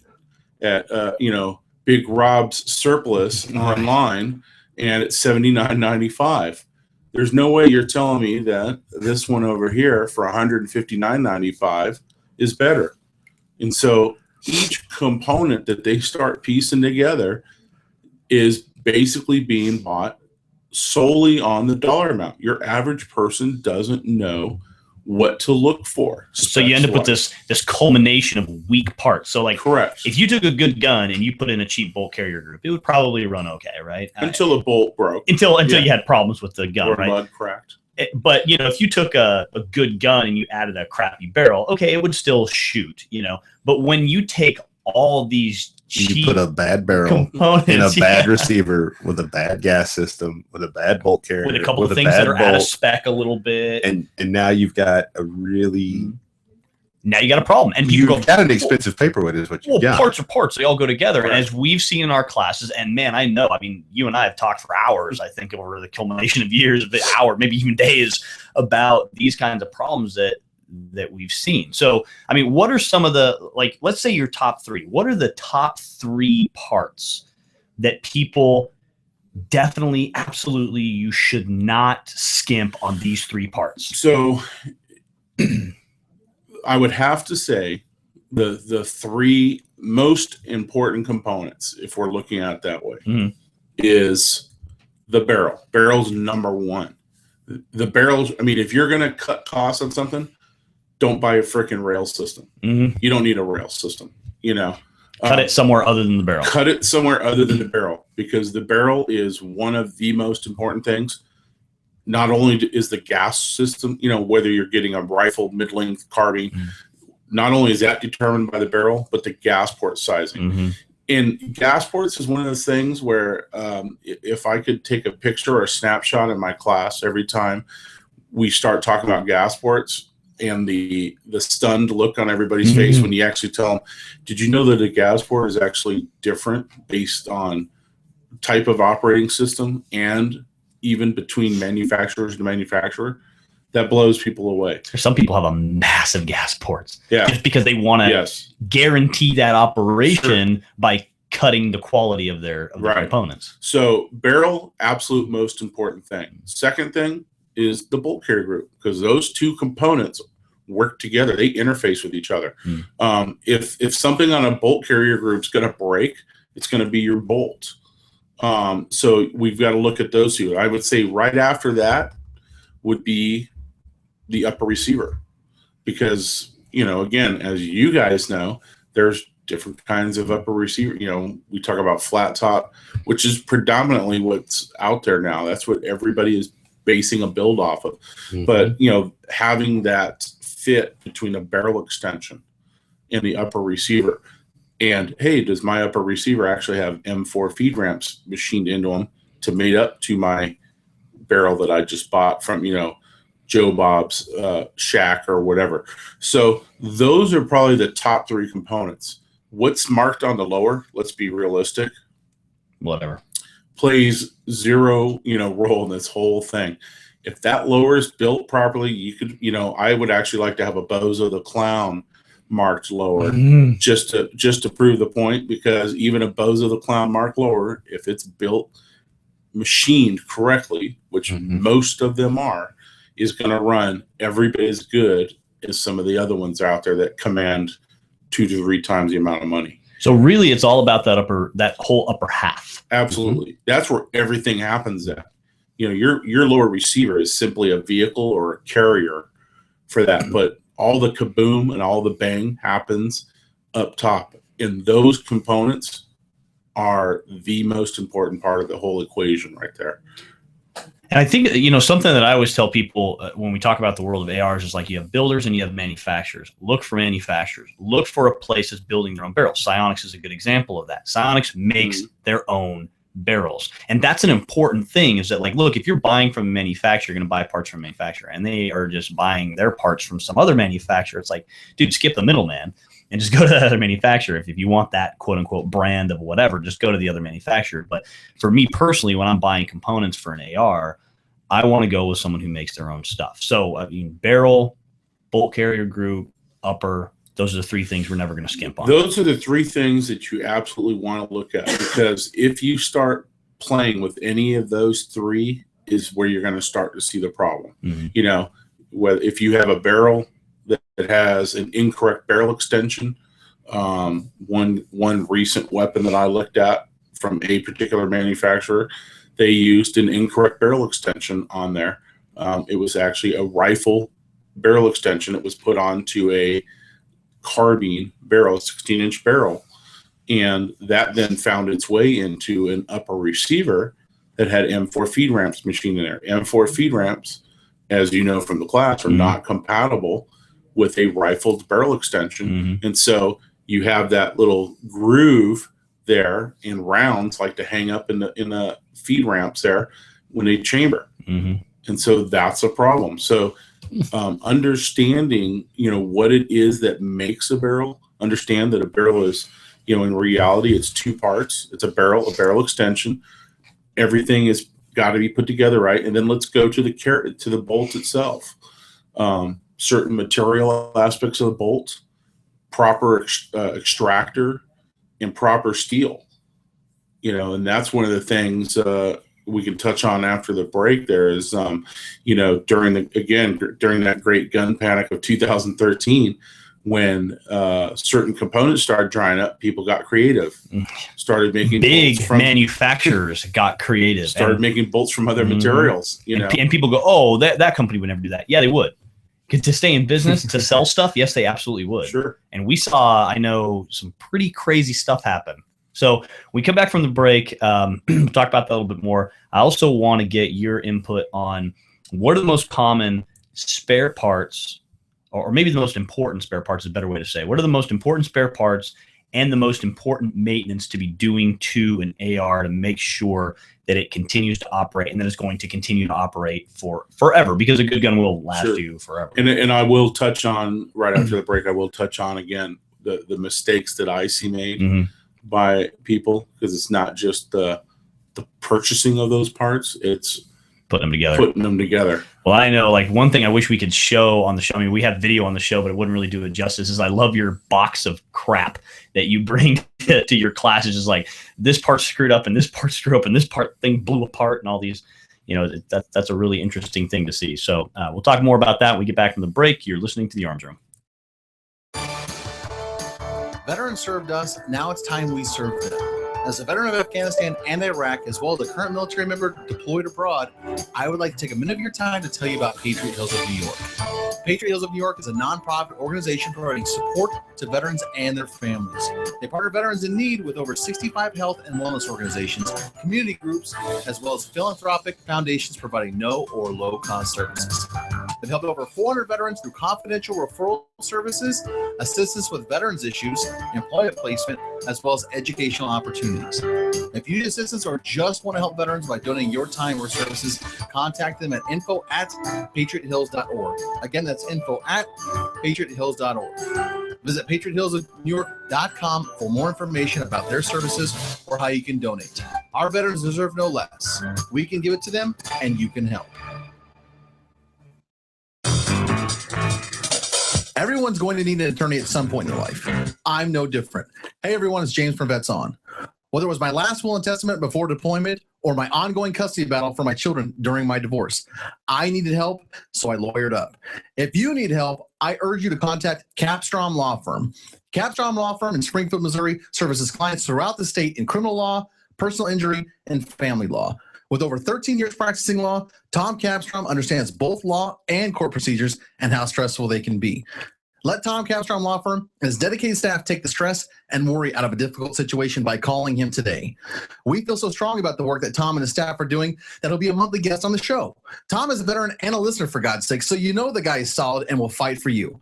Big Rob's surplus online, and it's $79.95. There's no way you're telling me that this one over here for $159.95 is better. And so each component that they start piecing together is basically being bought solely on the dollar amount. Your average person doesn't know what to look for. So you end up with this culmination of weak parts. So like, correct. if you took a good gun and you put in a cheap bolt carrier group, it would probably run okay, right? Until a bolt broke. Until you had problems with the gun, or right? mud cracked. But if you took a good gun and you added a crappy barrel, okay, it would still shoot, But when you take all these cheap you put a bad barrel components in a bad receiver with a bad gas system, with a bad bolt carrier, with a couple of with things that are out of bolt, spec a little bit, and now you've got a really now you got a problem. And people you've got an expensive paperweight is what you got. Parts are parts. They all go together. Right. And as we've seen in our classes, and man, I know, you and I have talked for hours, I think over the culmination of years, maybe even days, about these kinds of problems that we've seen. So, what are some of let's say your top three. What are the top three parts that people definitely, absolutely, you should not skimp on these three parts? So I would have to say the three most important components, if we're looking at it that way, is the barrel. Barrel's number one. The barrels, if you're going to cut costs on something, don't buy a freaking rail system. You don't need a rail system, Cut it somewhere other than the barrel. Cut it somewhere other than the barrel, because the barrel is one of the most important things. Not only is the gas system, whether you're getting a rifle mid-length carbine, not only is that determined by the barrel, but the gas port sizing. And gas ports is one of those things where if I could take a picture or a snapshot in my class every time we start talking about gas ports, and the stunned look on everybody's face when you actually tell them, did you know that a gas port is actually different based on type of operating system and even between manufacturers to manufacturer? That blows people away. Some people have a massive gas ports just because they want to guarantee that operation by cutting the quality of their components. So barrel, absolute most important thing. Second thing is the bolt carrier group, because those two components work together. They interface with each other. If something on a bolt carrier group is going to break, it's going to be your bolt. So we've got to look at those two. I would say right after that would be the upper receiver, because, again, as you guys know, there's different kinds of upper receiver. We talk about flat top, which is predominantly what's out there now. That's what everybody is basing a build off of. But, having that fit between a barrel extension and the upper receiver. And hey, does my upper receiver actually have M4 feed ramps machined into them to mate up to my barrel that I just bought from, Joe Bob's shack or whatever? So those are probably the top three components. What's marked on the lower, let's be realistic, Whatever. plays zero, role in this whole thing. If that lower is built properly, you could, I would actually like to have a Bozo the Clown marked lower just to prove the point, because even a Bozo the Clown marked lower, if it's built, machined correctly, which most of them are, is going to run every bit as good as some of the other ones out there that command 2 to 3 times the amount of money. So really, it's all about that whole upper half. Absolutely. That's where everything happens at. Your lower receiver is simply a vehicle or a carrier for that, but all the kaboom and all the bang happens up top. And those components are the most important part of the whole equation right there. And I think, something that I always tell people when we talk about the world of ARs is like, you have builders and you have manufacturers. Look for manufacturers. Look for a place that's building their own barrels. Psionics is a good example of that. Psionics makes their own barrels. And that's an important thing, is that, look, if you're buying from a manufacturer, you're going to buy parts from a manufacturer, and they are just buying their parts from some other manufacturer. It's like, dude, skip the middleman and just go to the other manufacturer. If you want that quote unquote brand of whatever, just go to the other manufacturer. But for me personally, when I'm buying components for an AR, I want to go with someone who makes their own stuff. So barrel, bolt carrier group, upper, those are the three things we're never going to skimp on. Those are the three things that you absolutely want to look at, because if you start playing with any of those three is where you're going to start to see the problem. Mhm. You know, whether if you have a barrel that has an incorrect barrel extension, one recent weapon that I looked at from a particular manufacturer, they used an incorrect barrel extension on there. It was actually a rifle barrel extension. It was put onto a carbine barrel, 16-inch barrel, and that then found its way into an upper receiver that had M4 feed ramps machined in there. M4 feed ramps, as you know from the class, are not compatible with a rifled barrel extension, and so you have that little groove there in rounds like to hang up in the feed ramps there when they chamber, and so that's a problem. So understanding, you know, what it is that makes a barrel, understand that a barrel is, you know, in reality, it's two parts. It's a barrel extension. Everything is got to be put together right. And then let's go to the bolt itself. Certain material aspects of the bolt, proper extractor, and proper steel. You know, and that's one of the things we can touch on after the break. There is, you know, during that great gun panic of 2013, when certain components started drying up, people got creative, started making big manufacturers got creative, started making bolts from other materials. You know, and people go, "Oh, that company would never do that." Yeah, they would. To stay in business, to sell stuff, yes, they absolutely would. Sure. And we saw, I know, some pretty crazy stuff happen. So we come back from the break, talk about that a little bit more. I also want to get your input on what are the most common spare parts, or maybe the most important spare parts is a better way to say. What are the most important spare parts and the most important maintenance to be doing to an AR to make sure that it continues to operate and that it's going to continue to operate for forever, because a good gun will last you forever. And I will touch on, right after the break, I will touch on again the mistakes that I see made by people, because it's not just the purchasing of those parts, it's putting them together. Well, I know, like, one thing I wish we could show on the show, I mean, we have video on the show, but it wouldn't really do it justice, is I love your box of crap that you bring to your classes. Is like, this part's screwed up and this part's screwed up and this thing blew apart and all these, you know, that's a really interesting thing to see. So we'll talk more about that when we get back from the break. You're listening to The Arms Room. Veterans served us. Now it's time we serve them. As a veteran of Afghanistan and Iraq, as well as a current military member deployed abroad, I would like to take a minute of your time to tell you about Patriot Hills of New York. Patriot Hills of New York is a nonprofit organization providing support to veterans and their families. They partner veterans in need with over 65 health and wellness organizations, community groups, as well as philanthropic foundations providing no or low-cost services. They've helped over 400 veterans through confidential referral services, assistance with veterans issues, employment placement, as well as educational opportunities. If you need assistance or just want to help veterans by donating your time or services, contact them at info@patriothills.org. Again, that's info@patriothills.org. Visit patriothillsnewyork.com for more information about their services or how you can donate. Our veterans deserve no less. We can give it to them, and you can help. Everyone's going to need an attorney at some point in their life. I'm no different. Hey, everyone, it's James from Vets On. Whether it was my last will and testament before deployment or my ongoing custody battle for my children during my divorce, I needed help, so I lawyered up. If you need help, I urge you to contact Capstrom Law Firm. Capstrom Law Firm in Springfield, Missouri services clients throughout the state in criminal law, personal injury, and family law. With over 13 years practicing law, Tom Capstrom understands both law and court procedures and how stressful they can be. Let Tom Capstrom Law Firm and his dedicated staff take the stress and worry out of a difficult situation by calling him today. We feel so strong about the work that Tom and his staff are doing that he'll be a monthly guest on the show. Tom is a veteran and a listener, for God's sake, so you know the guy is solid and will fight for you.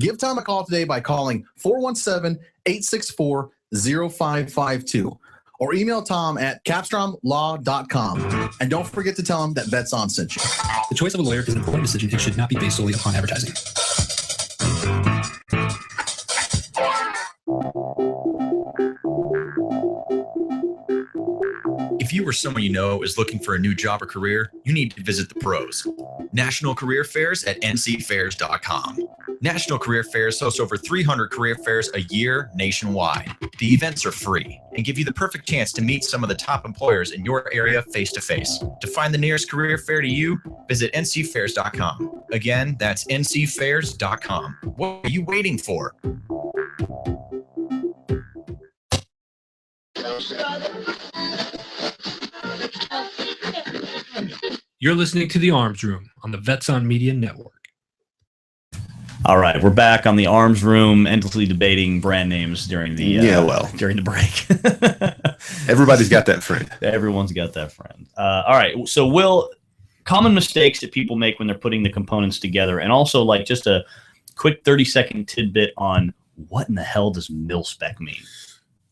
Give Tom a call today by calling 417-864-0552. Or email Tom at capstromlaw.com. And don't forget to tell him that Vets On sent you. The choice of a lawyer is an important decision and should not be based solely upon advertising. If you or someone you know is looking for a new job or career, you need to visit the pros. National Career Fairs at ncfairs.com. National Career Fairs hosts over 300 career fairs a year nationwide. The events are free and give you the perfect chance to meet some of the top employers in your area face to face. To find the nearest career fair to you, visit ncfairs.com. Again, that's ncfairs.com. What are you waiting for? You're listening to The Arms Room on the Vets on Media Network. All right, we're back on the Arms Room, endlessly debating brand names during the during the break. Everybody's got that friend. Everyone's got that friend. All right, so Will, common mistakes that people make when they're putting the components together, and also like just a quick 30-second tidbit on what in the hell does mil-spec mean?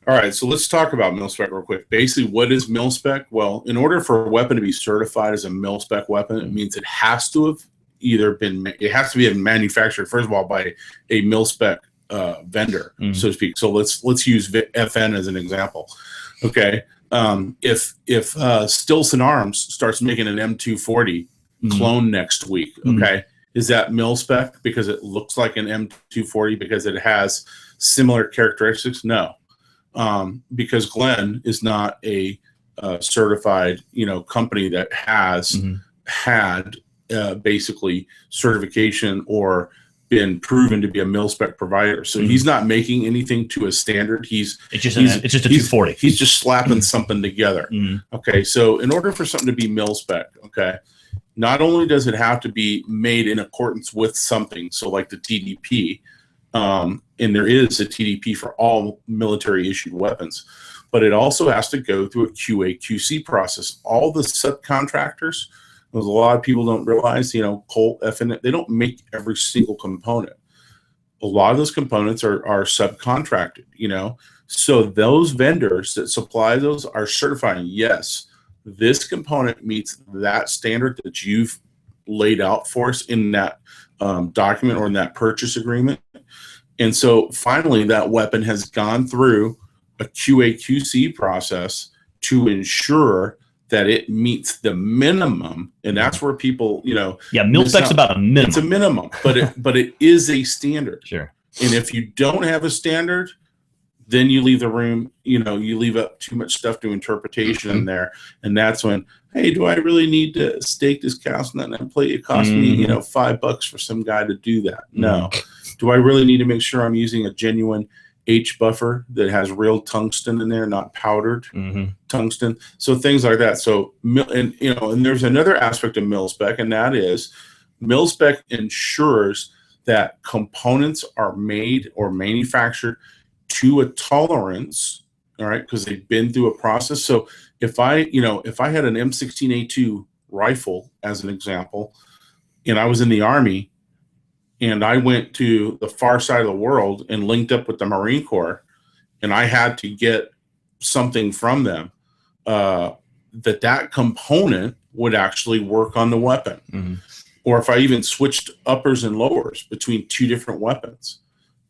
All right, so let's talk about mil-spec real quick. Basically, what is mil-spec? Well, in order for a weapon to be certified as a mil-spec weapon, it means it has to have it has to be manufactured, first of all, by a mil-spec vendor, so to speak. So let's use FN as an example. Okay, if Stilson Arms starts making an M240 clone next week, okay, is that mil-spec because it looks like an M240 because it has similar characteristics? No. Because Glenn is not a certified, company that has had basically certification or been proven to be a mil-spec provider. So he's not making anything to a standard. It's just a 240. He's just slapping something together. Okay, so in order for something to be mil-spec, okay, not only does it have to be made in accordance with something, so like the TDP, and there is a TDP for all military issued weapons, but it also has to go through a QA/QC process. All the subcontractors, as a lot of people don't realize, Colt, FN, they don't make every single component. A lot of those components are subcontracted, so those vendors that supply those are certifying, yes, this component meets that standard that you've laid out for us in that document or in that purchase agreement. And so finally, that weapon has gone through a QA/QC process to ensure that it meets the minimum, and that's where people, mil-spec's about a minimum. It's a minimum, but it is a standard. Sure. And if you don't have a standard, then you leave the room, you leave up too much stuff to interpretation in there, and that's when, hey, do I really need to stake this cast nut and plate? It cost me, $5 for some guy to do that. No. Do I really need to make sure I'm using a genuine H buffer that has real tungsten in there, not powdered tungsten? So things like that. So, and there's another aspect of mil-spec, and that is mil-spec ensures that components are made or manufactured to a tolerance, all right, because they've been through a process. So if I had an M16A2 rifle, as an example, and I was in the Army, and I went to the far side of the world and linked up with the Marine Corps, and I had to get something from them, that component would actually work on the weapon. Or if I even switched uppers and lowers between two different weapons,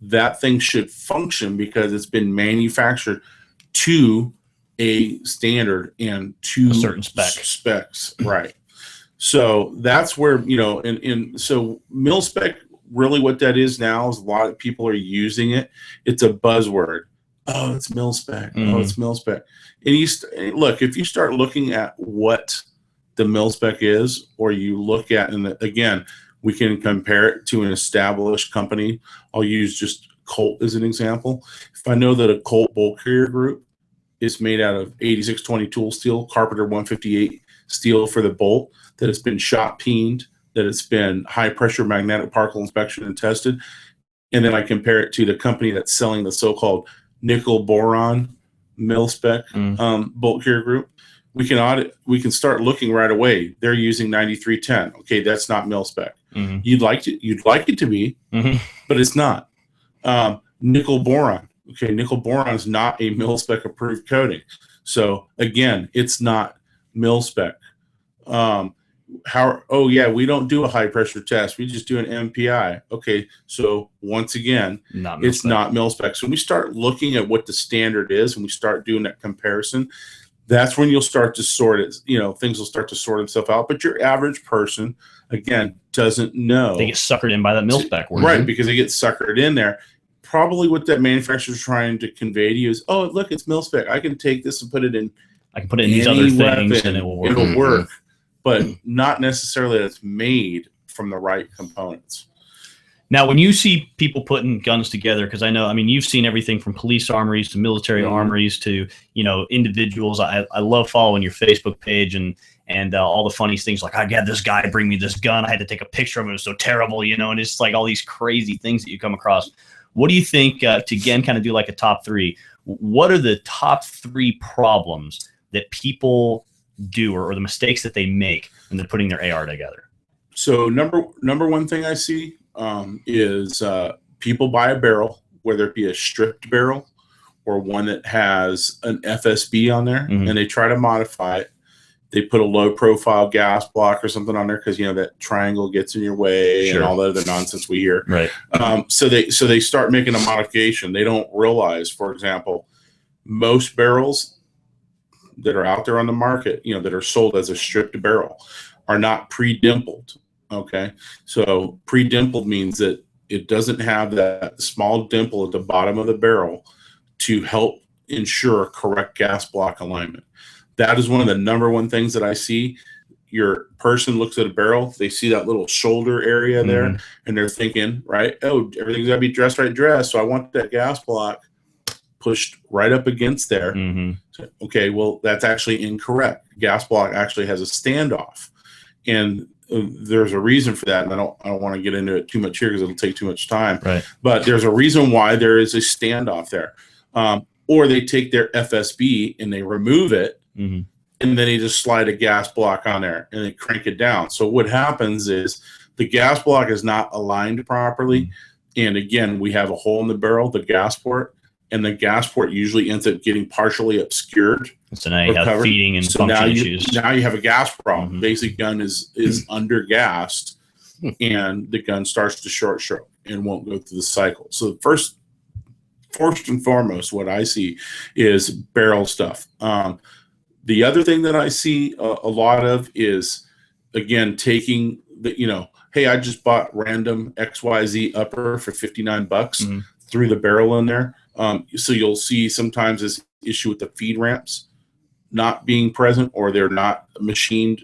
that thing should function because it's been manufactured to a standard and to a certain specs. Right. So that's where, and so mil-spec, really what that is now is a lot of people are using it. It's a buzzword. Oh, it's mil-spec. Oh, it's mil-spec. And look, if you start looking at what the mil-spec is, or you look at, and again, we can compare it to an established company. I'll use just Colt as an example. If I know that a Colt bolt carrier group is made out of 8620 tool steel, Carpenter 158 steel for the bolt, that it's been shot peened, that it's been high pressure magnetic particle inspection and tested, and then I compare it to the company that's selling the so-called nickel boron mil-spec bolt carrier group, we can start looking right away. They're using 9310. Okay, that's not mil-spec. You'd like it to be, but it's not. Nickel boron. Okay, nickel boron is not a mil-spec approved coating. So again, it's not mil-spec. We don't do a high pressure test. We just do an MPI. Okay, so once again, it's not mil-spec. So when we start looking at what the standard is and we start doing that comparison, that's when you'll start to sort it. Things will start to sort themselves out. But your average person, again, doesn't know. They get suckered in by that mil-spec word. Right, because they get suckered in there. Probably what that manufacturer is trying to convey to you is, oh, look, it's mil-spec. I can take this and put it in. I can put it in these other things and it will work. It'll work, but not necessarily that it's made from the right components. Now, when you see people putting guns together, because I mean, you've seen everything from police armories to military armories to, individuals. I love following your Facebook page and all the funny things like, I had this guy bring me this gun. I had to take a picture of it. It was so terrible, and it's like all these crazy things that you come across. What do you think, to again kind of do like a top three, what are the top three problems that people do or the mistakes that they make when they're putting their AR together? So number one thing I see is people buy a barrel, whether it be a stripped barrel or one that has an FSB on there, and they try to modify it. They put a low profile gas block or something on there because that triangle gets in your way and all the other nonsense we hear. Right. So they start making a modification. They don't realize, for example, most barrels that are out there on the market, that are sold as a stripped barrel, are not pre-dimpled. Okay, so pre-dimpled means that it doesn't have that small dimple at the bottom of the barrel to help ensure correct gas block alignment. That is one of the number one things that I see. Your person looks at a barrel, they see that little shoulder area there, and they're thinking, right, oh, everything's got to be dressed, so I want that gas block pushed right up against there. So, okay, well, that's actually incorrect. Gas block actually has a standoff, and there's a reason for that, and I don't want to get into it too much here because it'll take too much time. Right. But there's a reason why there is a standoff there. Or they take their FSB and they remove it, and then they just slide a gas block on there and they crank it down. So what happens is the gas block is not aligned properly, and again, we have a hole in the barrel, the gas port, and the gas port usually ends up getting partially obscured. So now you have feeding and function issues. Now you have a gas problem. Basic gun is under-gassed, and the gun starts to short stroke and won't go through the cycle. So first and foremost, what I see is barrel stuff. The other thing that I see a lot of is, again, taking the, hey, I just bought random XYZ upper for $59, threw the barrel in there. So you'll see sometimes this issue with the feed ramps not being present, or they're not machined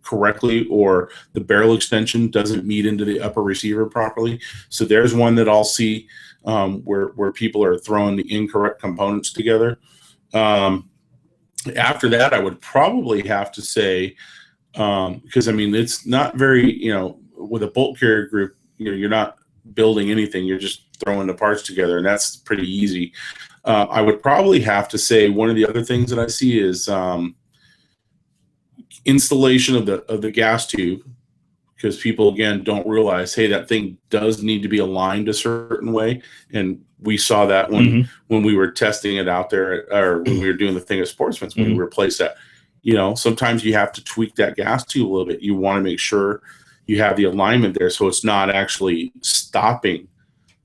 correctly, or the barrel extension doesn't meet into the upper receiver properly. So there's one that I'll see where people are throwing the incorrect components together. After that, I would probably have to say, because I mean, it's not very, with a bolt carrier group, you're not building anything, you're just throwing the parts together, and that's pretty easy. I would probably have to say one of the other things that I see is installation of the gas tube, because people, again, don't realize, hey, that thing does need to be aligned a certain way. And we saw that when we were testing it out there, or when we were doing the thing at Sportsman's, when we replaced that. Sometimes you have to tweak that gas tube a little bit. You want to make sure you have the alignment there so it's not actually stopping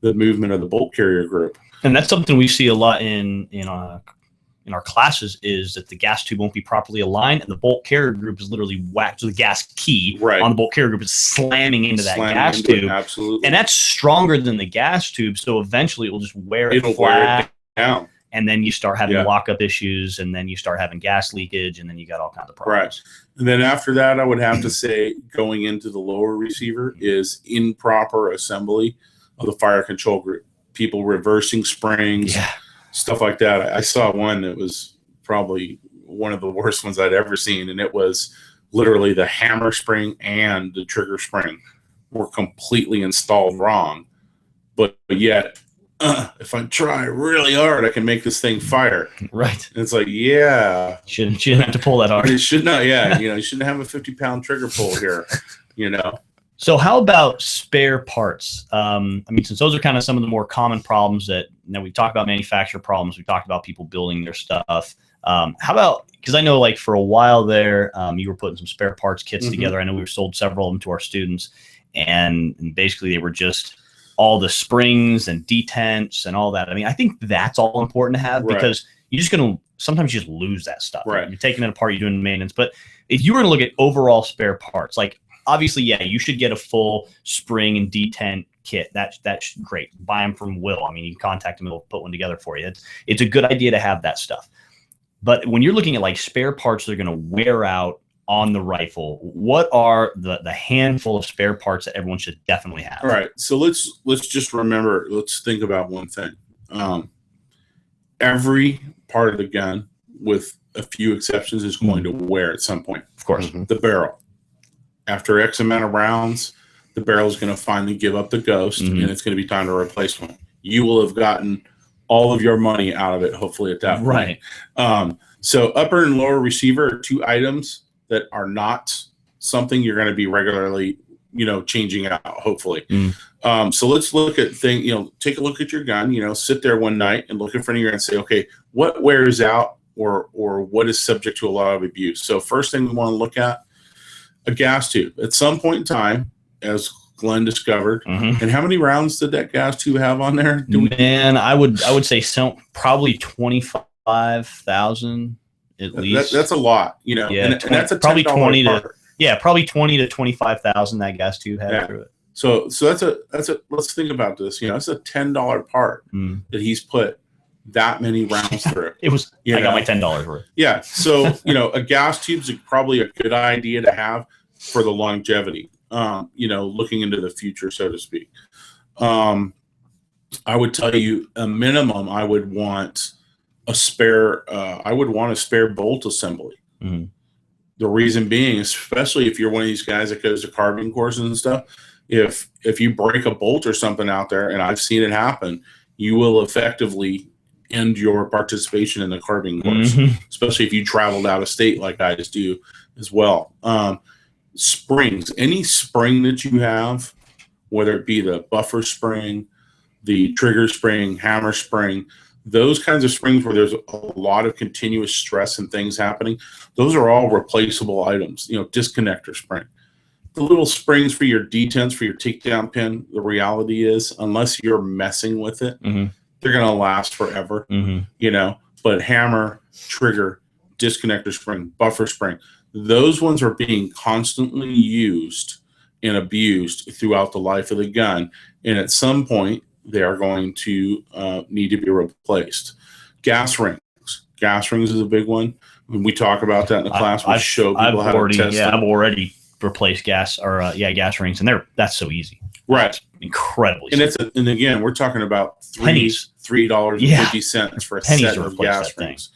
the movement of the bolt carrier group. And that's something we see a lot in our classes, is that the gas tube won't be properly aligned, and the bolt carrier group is literally whacked. So the gas key on the bolt carrier group is slamming into that gas tube. Absolutely. And that's stronger than the gas tube, so eventually it will just wear it flat. Wear it down. And then you start having lockup issues, and then you start having gas leakage, and then you got all kinds of problems. Right. And then after that, I would have to say, going into the lower receiver is improper assembly of the fire control group. People reversing springs, stuff like that. I saw one that was probably one of the worst ones I'd ever seen, and it was literally the hammer spring and the trigger spring were completely installed wrong. But yet, if I try really hard, I can make this thing fire. Right. And it's like, yeah. Shouldn't have to pull that hard. It should not, you shouldn't have a 50-pound trigger pull here, So how about spare parts? I mean, since those are kind of some of the more common problems that, we talked about manufacturer problems, we talked about people building their stuff. How about, because I know like for a while there, you were putting some spare parts kits together. I know we've sold several of them to our students, and basically they were just all the springs and detents and all that. I mean, I think that's all important to have, because you're just going to sometimes you just lose that stuff. Right. You're taking it apart, you're doing maintenance. But if you were to look at overall spare parts, like obviously, yeah, you should get a full spring and detent kit. That's great. Buy them from Will. I mean, you can contact him, he'll put one together for you. It's a good idea to have that stuff. But when you're looking at like spare parts that are going to wear out on the rifle, what are the handful of spare parts that everyone should definitely have? All right. So let's just remember, let's think about one thing. Every part of the gun, with a few exceptions, is going to wear at some point. Of course. Mhm. The barrel. After X amount of rounds, the barrel is going to finally give up the ghost, and it's going to be time to replace one. You will have gotten all of your money out of it, hopefully, at that point. Right. So upper and lower receiver are two items that are not something you're going to be regularly, changing out, hopefully. So let's look at take a look at your gun, sit there one night and look in front of you and say, okay, what wears out or what is subject to a lot of abuse? So first thing we want to look at, a gas tube. At some point in time, as Glenn discovered, and how many rounds did that gas tube have on there? Man, I would say probably 25,000 at least. That's a lot, Yeah, and that's a probably $10 part. Probably 20 to 25,000 that gas tube had through it. So that's a let's think about this. It's a $10 part that he's put that many rounds through. It was. I got my $10 worth. Yeah. So a gas tube's probably a good idea to have for the longevity. Looking into the future, so to speak. I would tell you a minimum. I would want a spare. I would want a spare bolt assembly. The reason being, especially if you're one of these guys that goes to carbine courses and stuff, if you break a bolt or something out there, and I've seen it happen, you will effectively end your participation in the carbine course, especially if you traveled out of state like I just do as well. Springs, any spring that you have, whether it be the buffer spring, the trigger spring, hammer spring, those kinds of springs where there's a lot of continuous stress and things happening, those are all replaceable items. Disconnector spring. The little springs for your detents, for your takedown pin, the reality is, unless you're messing with it, they're going to last forever, But hammer, trigger, disconnector spring, buffer spring, those ones are being constantly used and abused throughout the life of the gun. And at some point, they are going to need to be replaced. Gas rings. Gas rings is a big one. When we talk about that in the class, we show people how to test them. I've already replaced gas gas rings, and that's so easy. Right. That's incredibly And simple. and again, we're talking about Pennies. $3.50 for a Pennies set to of replace gas that thing. rings.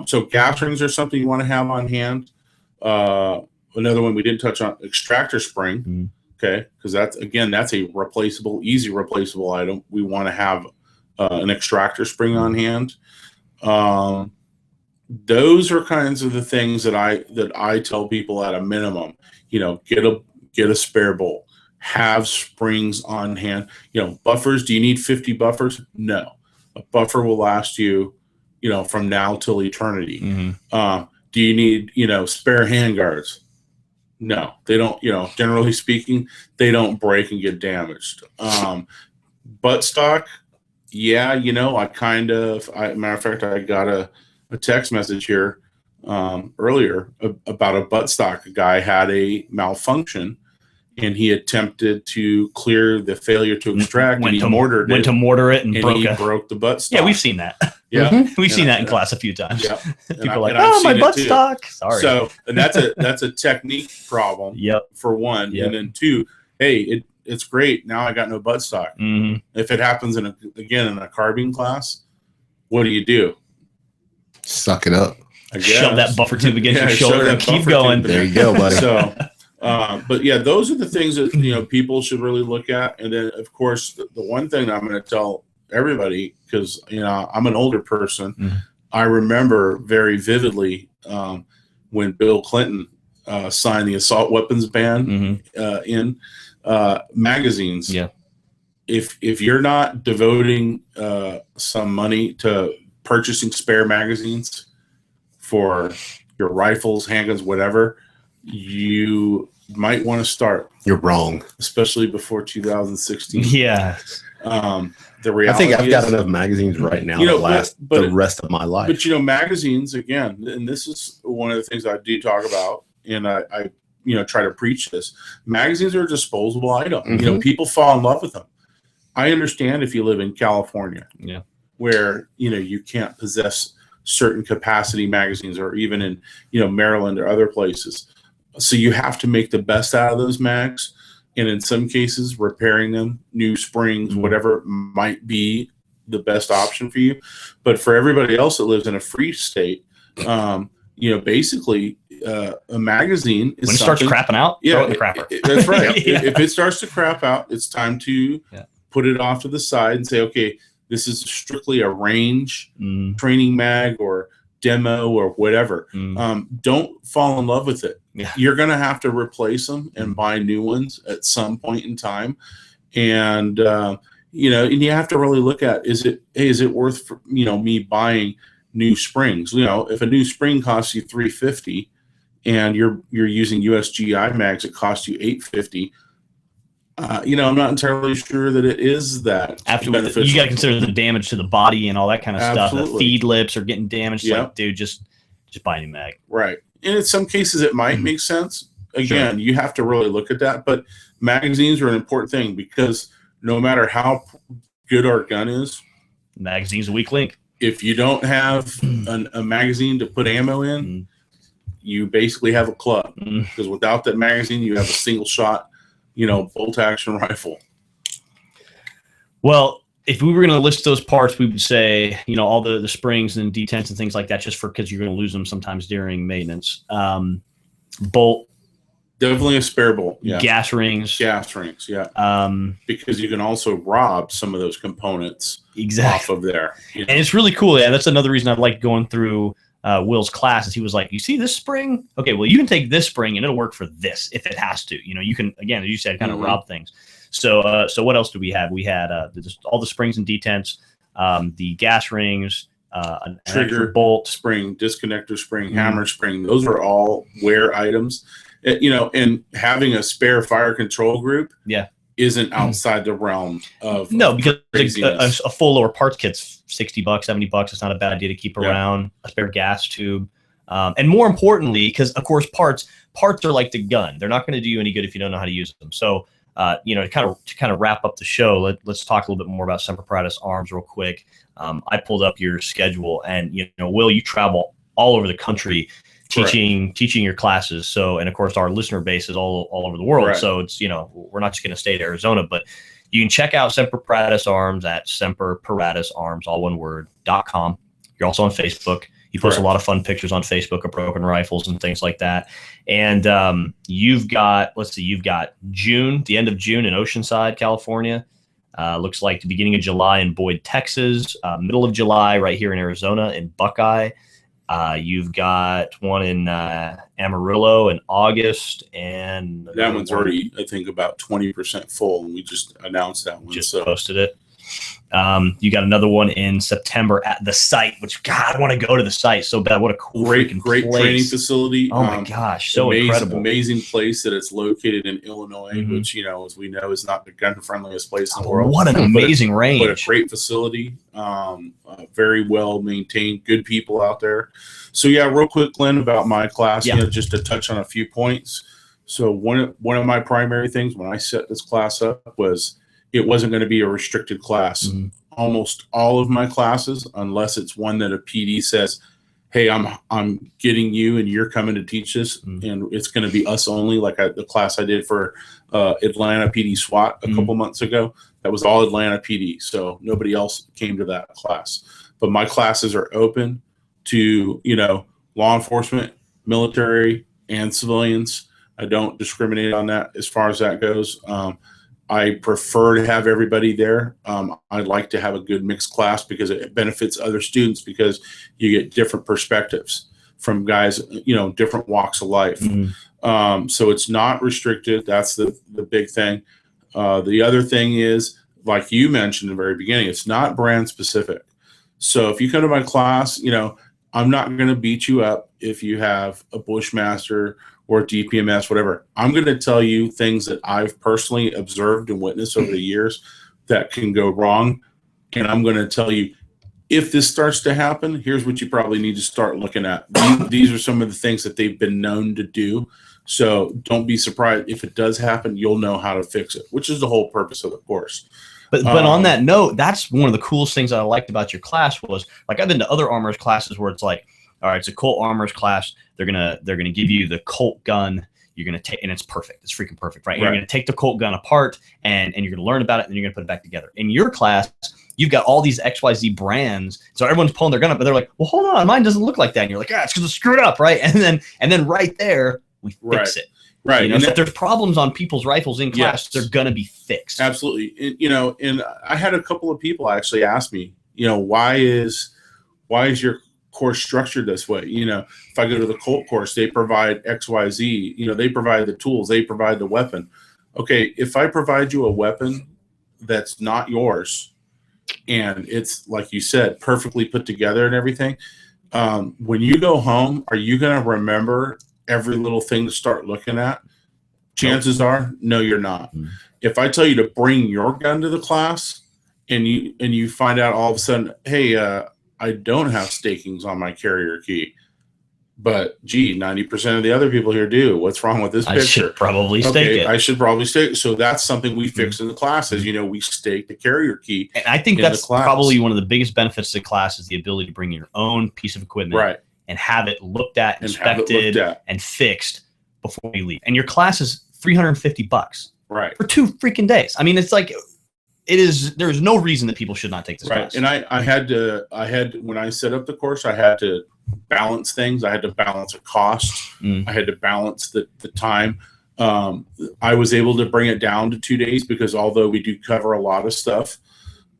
So gas rings are something you want to have on hand. Another one we didn't touch on, extractor spring. Okay, because that's a easy replaceable item. We want to have an extractor spring on hand. Those are kinds of the things that I tell people at a minimum. Get a spare bolt. Have springs on hand. Buffers. Do you need 50 buffers? No, a buffer will last you, from now till eternity. Do you need, spare handguards? No, they don't, generally speaking, they don't break and get damaged. Butt stock, yeah, matter of fact, I got a text message here earlier about a butt stock. A guy had a malfunction and he attempted to clear the failure to extract went and he to mortared mortar it and broke the butt stock. Yeah, we've seen that. Yeah. We've seen that in class a few times. Yeah. People are like, oh, my butt stock. Sorry. So, and that's a technique problem. Yep. For one. Yep. And then two, hey, it's great. Now I got no butt stock. If it happens in a carbine class, what do? Suck it up. I guess. Shove that buffer tube against your shove shoulder that and keep buffer going. tube There you go, buddy. So, but yeah, those are the things that people should really look at. And then, of course, the one thing that I'm going to tell everybody, because I'm an older person, I remember very vividly when Bill Clinton signed the assault weapons ban in magazines. Yeah. If you're not devoting some money to purchasing spare magazines for your rifles, handguns, whatever, you might want to start, You're wrong. especially before 2016. Yeah. The I reality think I've got is, enough magazines right now You know, to last but- the rest of my life. but magazines again, and this is one of the things I do talk about, and I try to preach this. Magazines are a disposable item. People fall in love with them. I understand if you live in California, where you can't possess certain capacity magazines, or even in Maryland or other places. So you have to make the best out of those mags, and in some cases, repairing them, new springs, whatever might be the best option for you. But for everybody else that lives in a free state, basically a magazine is When it starts crapping out, throw it in the crapper. That's right. Yeah. If it starts to crap out, it's time to put it off to the side and say, okay, this is strictly a range training mag or demo or whatever. Don't fall in love with it. Yeah. You're going to have to replace them and buy new ones at some point in time. And, and you have to really look at, is it worth, me buying new springs? If a new spring costs you $350 and you're using USGI mags, it costs you $850. I'm not entirely sure that it is that beneficial. You got to consider the damage to the body and all that kind of stuff. The Absolutely. feed lips are getting damaged. Yep. Like, dude, just buy a new mag. Right. And in some cases, it might make sense. Again, you have to really look at that. But magazines are an important thing, because no matter how good our gun is, Magazine's a weak link. if you don't have a magazine to put ammo in, you basically have a club. Because without that magazine, you have a single shot, bolt action rifle. Well, if we were going to list those parts, we would say, all the springs and detents and things like that, just because you're going to lose them sometimes during maintenance. Bolt. Definitely a spare bolt. Yeah. Gas rings. Gas rings. Yeah. Because you can also rob some of those components off of there. And it's really cool. Yeah, that's another reason I like going through Will's class. Is he was like, you see this spring? Okay, well, you can take this spring and it'll work for this if it has to. You can, again, as you said, kind of rob things. So what else do we have? We had just all the springs and detents, the gas rings, an Trigger, bolt, spring, disconnector spring, hammer spring. Those are all wear items. And having a spare fire control group isn't outside the realm of because a full lower parts kit's $60, $70. It's not a bad idea to keep around. A spare gas tube. And more importantly, because of course parts are like the gun. They're not going to do you any good if you don't know how to use them. So to kind of wrap up the show, let's talk a little bit more about Semper Paratus Arms real quick. I pulled up your schedule, and Will, you travel all over the country teaching your classes. So, and of course our listener base is all over the world. Right. So it's, we're not just going to stay to Arizona, but you can check out Semper Paratus Arms at Semper Paratus Arms, all one word, .com. You're also on Facebook. You post a lot of fun pictures on Facebook of broken rifles and things like that. And you've got June, the end of June in Oceanside, California. Looks like the beginning of July in Boyd, Texas. Middle of July right here in Arizona in Buckeye. You've got one in Amarillo in August, and that one's already, I think, about 20% full, and we just announced that one. Just posted it. You got another one in September at the site, which God, I want to go to the site so bad. What a cool, great place. Training facility. Oh my gosh, so incredible! Amazing place that it's located in Illinois, which as we know is not the gun friendliest place in the world. What an amazing range! But a great facility, very well maintained, good people out there. So real quick, Glenn, about my class, just to touch on a few points. So one of my primary things when I set this class up was, it wasn't going to be a restricted class. Almost all of my classes, unless it's one that a PD says, hey, I'm getting you and you're coming to teach this, and it's going to be us only, like the class I did for Atlanta PD SWAT a couple months ago. That was all Atlanta PD, so nobody else came to that class. But my classes are open to law enforcement, military, and civilians. I don't discriminate on that as far as that goes. I prefer to have everybody there. I'd like to have a good mixed class because it benefits other students, because you get different perspectives from guys, different walks of life. So it's not restricted. That's the big thing. The other thing is, like you mentioned in the very beginning, it's not brand specific. So if you come to my class, I'm not going to beat you up if you have a Bushmaster or DPMS, whatever. I'm going to tell you things that I've personally observed and witnessed over the years that can go wrong. And I'm going to tell you, if this starts to happen, here's what you probably need to start looking at. These are some of the things that they've been known to do. So don't be surprised if it does happen, you'll know how to fix it, which is the whole purpose of the course. But on that note, that's one of the coolest things that I liked about your class was, like, I've been to other armorers classes where it's like, all right, it's a Colt armorers class. They're gonna give you the Colt gun. You're gonna take, and it's perfect. It's freaking perfect, right? You're gonna take the Colt gun apart, and you're gonna learn about it, and you're gonna put it back together. In your class, you've got all these XYZ brands, so everyone's pulling their gun up, but they're like, well, hold on, mine doesn't look like that. And you're like, it's because it's screwed up, right? And then right there, we fix it. Right. You know, so if there's problems on people's rifles in class, Yes. they're gonna be fixed. Absolutely. And I had a couple of people actually ask me, why is your course structured this way? If I go to the Colt course, they provide XYZ, they provide the tools, they provide the weapon. Okay, if I provide you a weapon that's not yours, and it's, like you said, perfectly put together and everything, when you go home, are you going to remember every little thing to start looking at? Chances are, no, you're not. Mm-hmm. If I tell you to bring your gun to the class and you find out all of a sudden, hey, I don't have stakings on my carrier key, but gee, 90% of the other people here do. What's wrong with this picture? I should probably stake it. I should probably stake. So that's something we fix in the classes. We stake the carrier key. And I think that's probably one of the biggest benefits of the class is the ability to bring your own piece of equipment, right, and have it looked at, inspected, and fixed before you leave. And your class is $350, right, for 2 freaking days. I mean, it's like, there's no reason that people should not take this class. And I had when I set up the course, I had to balance things. I had to balance a cost. I had to balance the time. I was able to bring it down to 2 days because although we do cover a lot of stuff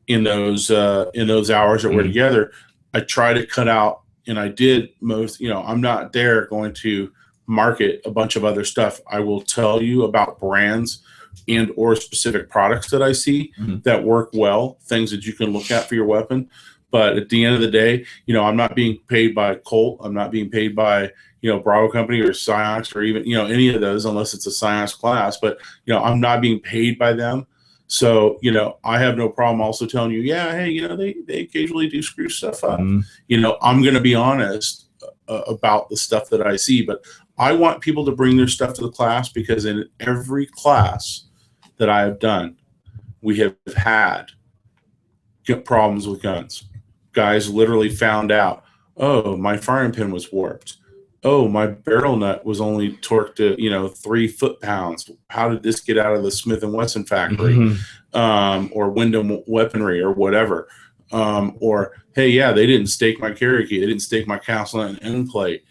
in those hours that we're together, I try to cut out, and I did most, I'm not there going to market a bunch of other stuff. I will tell you about brands and or specific products that I see that work well, things that you can look at for your weapon. But at the end of the day, I'm not being paid by Colt. I'm not being paid by, Bravo Company or Psiox or even, any of those, unless it's a Psiox class. But, I'm not being paid by them. So, I have no problem also telling you, hey, they occasionally do screw stuff up. I'm going to be honest about the stuff that I see. But I want people to bring their stuff to the class because in every class that I have done, we have had problems with guns. Guys literally found out, oh, my firing pin was warped. Oh, my barrel nut was only torqued to, 3 foot-pounds. How did this get out of the Smith & Wesson factory? Or Wyndham Weaponry or whatever. Or, hey, they didn't stake my carrier key. They didn't stake my castle and end plate.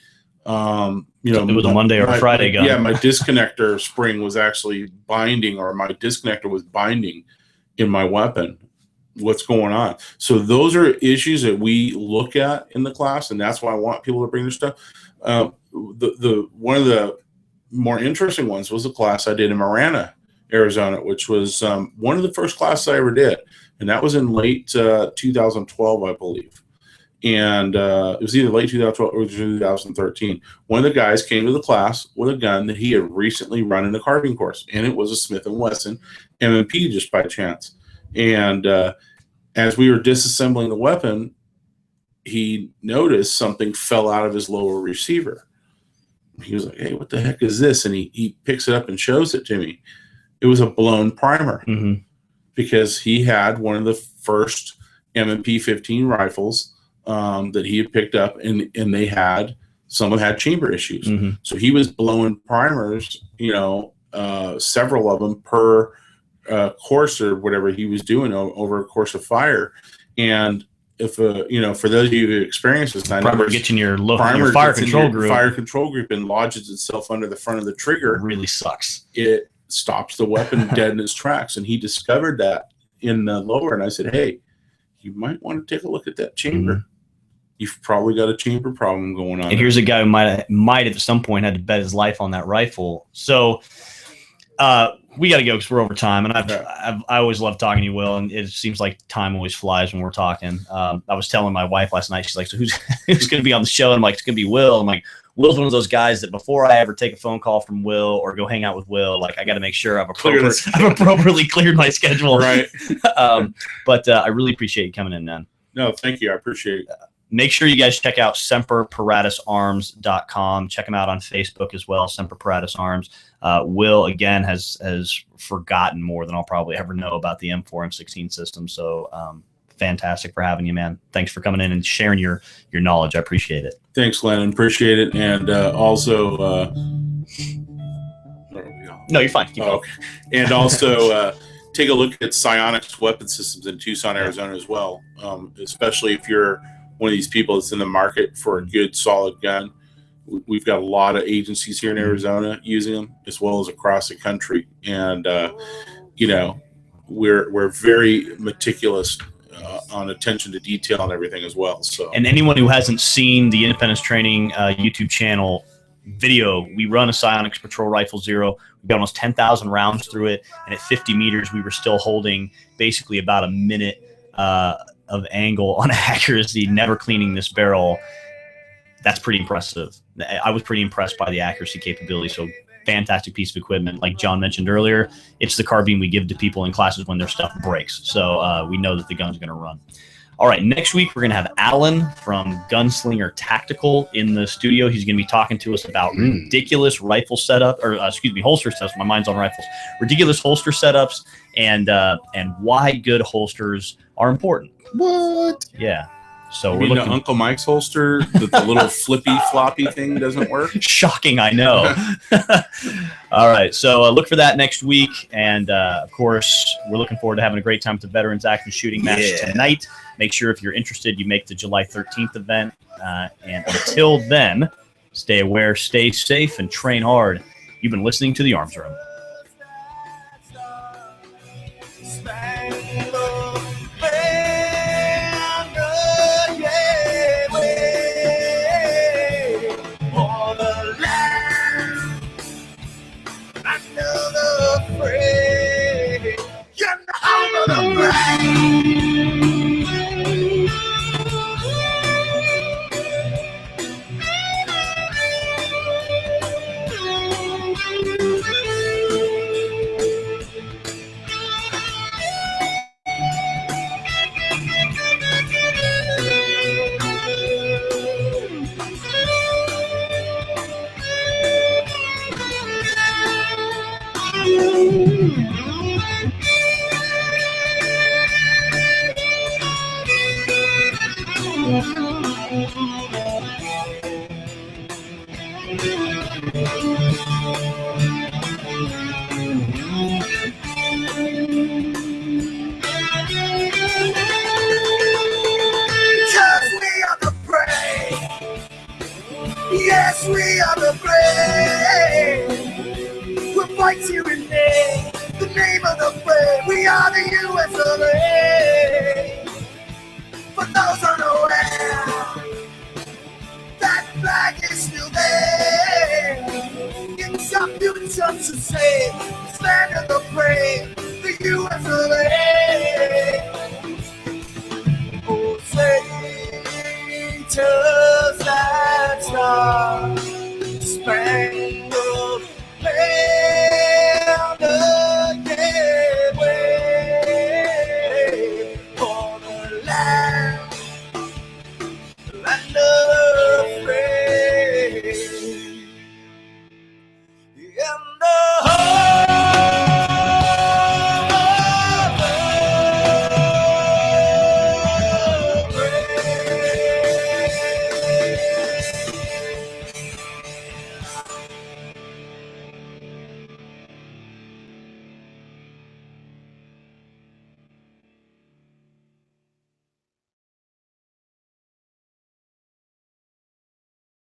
It was a Monday or a Friday gun. Yeah, my disconnector spring was actually binding, or my disconnector was binding in my weapon. What's going on? So those are issues that we look at in the class, and that's why I want people to bring their stuff. The one of the more interesting ones was a class I did in Marana, Arizona, which was one of the first classes I ever did, and that was in late 2012, I believe. And it was either late 2012 or 2013. One of the guys came to the class with a gun that he had recently run in a carbine course, and it was a Smith & Wesson M&P just by chance. And as we were disassembling the weapon, he noticed something fell out of his lower receiver. He was like, hey, what the heck is this? And he picks it up and shows it to me. It was a blown primer because he had one of the first M&P 15 rifles that he had picked up, and someone had chamber issues. So he was blowing primers, several of them per course or whatever he was doing over a course of fire. And if for those of you who experience this, primer gets in your fire control group. Fire control group and lodges itself under the front of the trigger. It really sucks. It stops the weapon dead in its tracks. And he discovered that in the lower. And I said, hey, you might want to take a look at that chamber. You've probably got a chamber problem going on. And here's a guy who might at some point had to bet his life on that rifle. So We got to go because we're over time, and I always love talking to you, Will, and it seems like time always flies when we're talking. I was telling my wife last night, she's like, so who's going to be on the show? And I'm like, it's going to be Will. I'm like, Will's one of those guys that before I ever take a phone call from Will or go hang out with Will, like I got to make sure I've appropriately cleared my schedule. Right. But I really appreciate you coming in, man. No, thank you. I appreciate it. Make sure you guys check out SemperParatusArms.com. Check him out on Facebook as well, Semper Paratus Arms. Will, again, has forgotten more than I'll probably ever know about the M4, M16 system. So fantastic for having you, man. Thanks for coming in and sharing your knowledge. I appreciate it. Thanks, Lennon. Appreciate it. And also, no, you're fine. Keep going. Okay. And also, take a look at Psionics weapon systems in Tucson, Arizona as well, especially if you're one of these people that's in the market for a good, solid gun. We've got a lot of agencies here in Arizona using them, as well as across the country. And, we're very meticulous on attention to detail and everything as well. So, and anyone who hasn't seen the Independence Training YouTube channel video, we run a Psionics Patrol Rifle Zero. We've got almost 10,000 rounds through it, and at 50 meters, we were still holding basically about a minute of angle on accuracy, never cleaning this barrel. That's pretty impressive. I was pretty impressed by the accuracy capability. So fantastic piece of equipment. Like John mentioned earlier, it's the carbine we give to people in classes when their stuff breaks. So we know that the gun's going to run. All right, next week we're going to have Alan from Gunslinger Tactical in the studio. He's going to be talking to us about ridiculous rifle setup, or holster setups. My mind's on rifles. Ridiculous holster setups and why good holsters are important. What? Yeah. So you we're mean looking. the Uncle Mike's holster that the little flippy floppy thing doesn't work. Shocking, I know. All right, so look for that next week, and of course, we're looking forward to having a great time at the Veterans Action Shooting Match tonight. Make sure if you're interested, you make the July 13th event, and until then, stay aware, stay safe, and train hard. You've been listening to the Arms Room. Yes, we are the brave. We'll fight you in name, the name of the brave. We are the U.S. of A. For those unaware, that flag is still there. It's up to the church to say, stand in the brave, the U.S. of A. Oh, say, just that star.